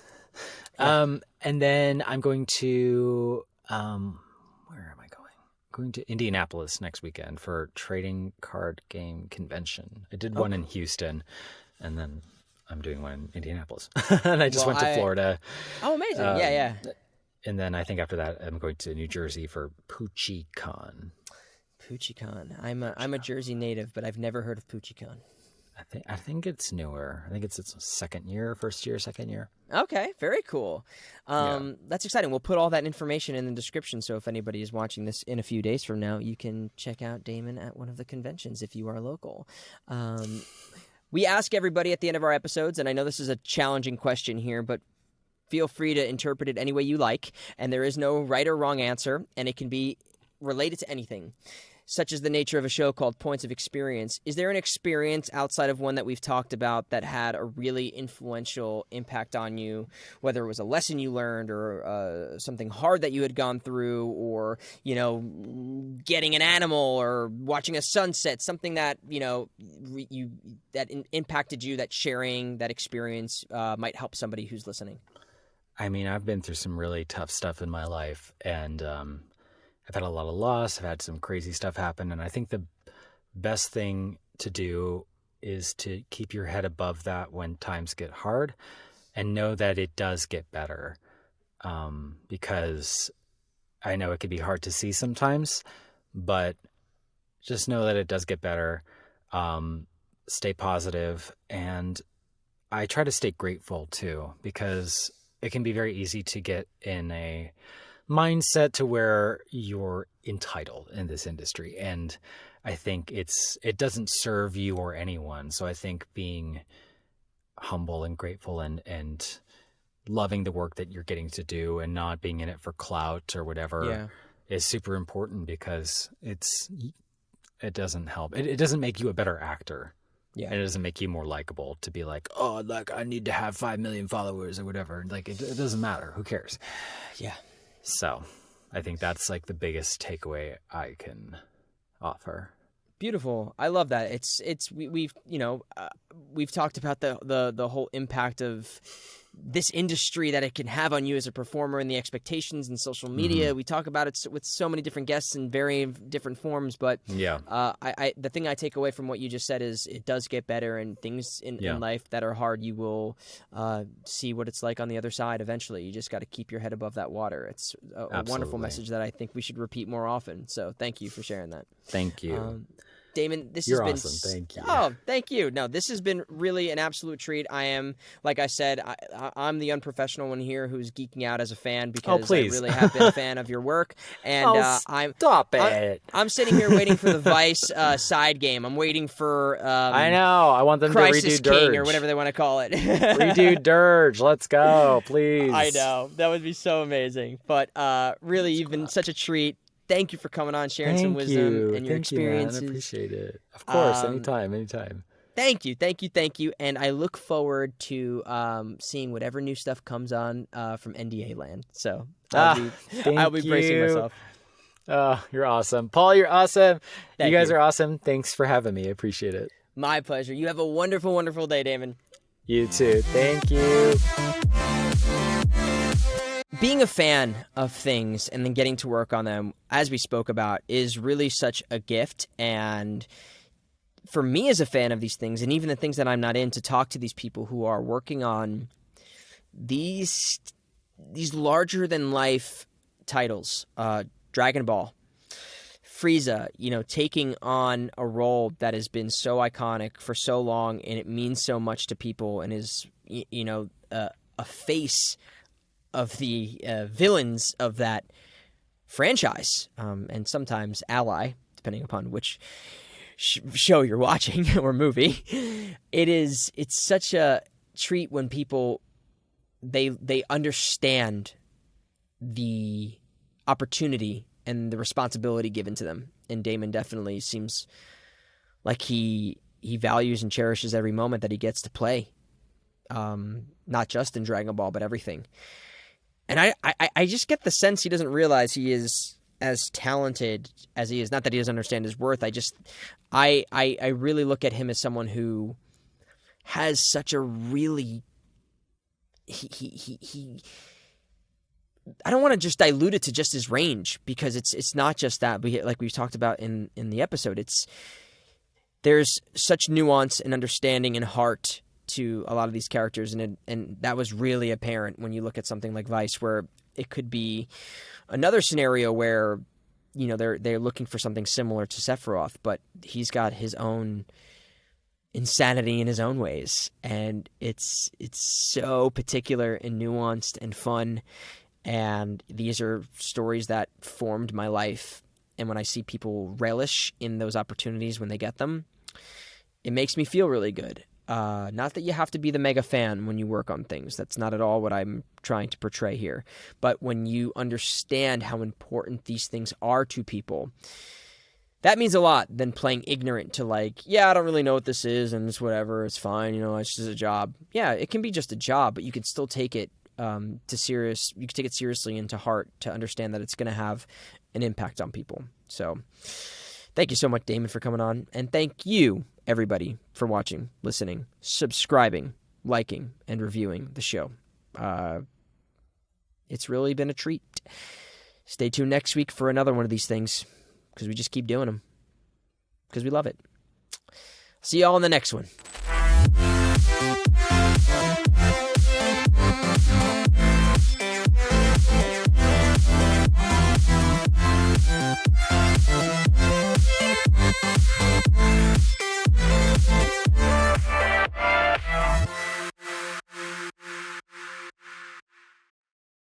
And then I'm going to, where am I going? I'm going to Indianapolis next weekend for Trading Card Game Convention. I did one in Houston, and then I'm doing one in Indianapolis. And I just Well, went to Florida. Oh, amazing. Yeah. And then I think after that, I'm going to New Jersey for PoochieCon. PoochieCon. I'm a Jersey native, but I've never heard of PoochieCon. I think it's newer. I think it's its second year. Okay, very cool. That's exciting. We'll put all that information in the description, so if anybody is watching this in a few days from now, you can check out Damon at one of the conventions if you are local. We ask everybody at the end of our episodes, and I know this is a challenging question here, but feel free to interpret it any way you like, and there is no right or wrong answer, and it can be related to anything, such as the nature of a show called Points of Experience. Is there an experience outside of one that we've talked about that had a really influential impact on you, whether it was a lesson you learned or something hard that you had gone through, or, getting an animal or watching a sunset, something that, impacted you, that sharing that experience might help somebody who's listening? I mean, I've been through some really tough stuff in my life, and I've had a lot of loss. I've had some crazy stuff happen. And I think the best thing to do is to keep your head above that when times get hard and know that it does get better. Because I know it can be hard to see sometimes, but just know that it does get better. Stay positive. And I try to stay grateful too, because it can be very easy to get in a mindset to where you're entitled in this industry, and I think it doesn't serve you or anyone. So I think being humble and grateful and loving the work that you're getting to do and not being in it for clout or whatever is super important, because it doesn't help. It doesn't make you a better actor. Yeah. And it doesn't make you more likable to be like, oh, like I need to have 5 million followers or whatever. Like it doesn't matter. Who cares? Yeah. So I think that's like the biggest takeaway I can offer. Beautiful. I love that. We've talked about the whole impact of this industry that it can have on you as a performer, and the expectations in social media. We talk about it with so many different guests in very different forms, but the thing I take away from what you just said is it does get better, and things in life that are hard, you will see what it's like on the other side eventually. You just got to keep your head above that water. It's a wonderful message that I think we should repeat more often. So thank you for sharing that. Thank you. Damon, You're has been awesome. Thank you. Oh, thank you. No, this has been really an absolute treat. I am, like I said, I'm the unprofessional one here who's geeking out as a fan, because I really have been a fan of your work. And I'm sitting here waiting for the Weiss side game. I'm waiting for I know. I want them Crisis to redo Dirge King or whatever they want to call it. Redo Dirge. Let's go, please. I know. That would be so amazing. But really, you've been such a treat. Thank you for coming on, sharing some wisdom and your experiences. I appreciate it. Of course, anytime. Thank you. And I look forward to seeing whatever new stuff comes on from NDA land. So I'll be bracing myself. Oh, you're awesome. Paul, you're awesome. You guys are awesome. Thanks for having me. I appreciate it. My pleasure. You have a wonderful, wonderful day, Damon. You too. Thank you. Being a fan of things and then getting to work on them, as we spoke about, is really such a gift. And for me as a fan of these things, and even the things that I'm not in, to talk to these people who are working on these larger-than-life titles, Dragon Ball, Frieza, taking on a role that has been so iconic for so long, and it means so much to people, and is, a face of the villains of that franchise, and sometimes ally, depending upon which show you're watching or movie. It's such a treat when people they understand the opportunity and the responsibility given to them. And Damon definitely seems like he values and cherishes every moment that he gets to play, not just in Dragon Ball, but everything. And I just get the sense he doesn't realize he is as talented as he is. Not that he doesn't understand his worth. I really look at him as someone who has such a really he I don't want to just dilute it to just his range, because it's not just that. Like we've talked about in the episode, there's such nuance and understanding and heart to a lot of these characters, and that was really apparent when you look at something like Weiss, where it could be another scenario where, you know, they're looking for something similar to Sephiroth, but he's got his own insanity in his own ways, and it's so particular and nuanced and fun. And these are stories that formed my life. And when I see people relish in those opportunities when they get them, it makes me feel really good. Not that you have to be the mega fan when you work on things. That's not at all what I'm trying to portray here. But when you understand how important these things are to people, that means a lot than playing ignorant to like, yeah, I don't really know what this is and it's whatever, it's fine, you know, it's just a job. Yeah, it can be just a job, but you can still take it you can take it seriously and to heart to understand that it's going to have an impact on people. So thank you so much, Damon, for coming on. And thank you, everybody, for watching, listening, subscribing, liking, and reviewing the show. It's really been a treat. Stay tuned next week for another one of these things, because we just keep doing them, because we love it. See you all in the next one.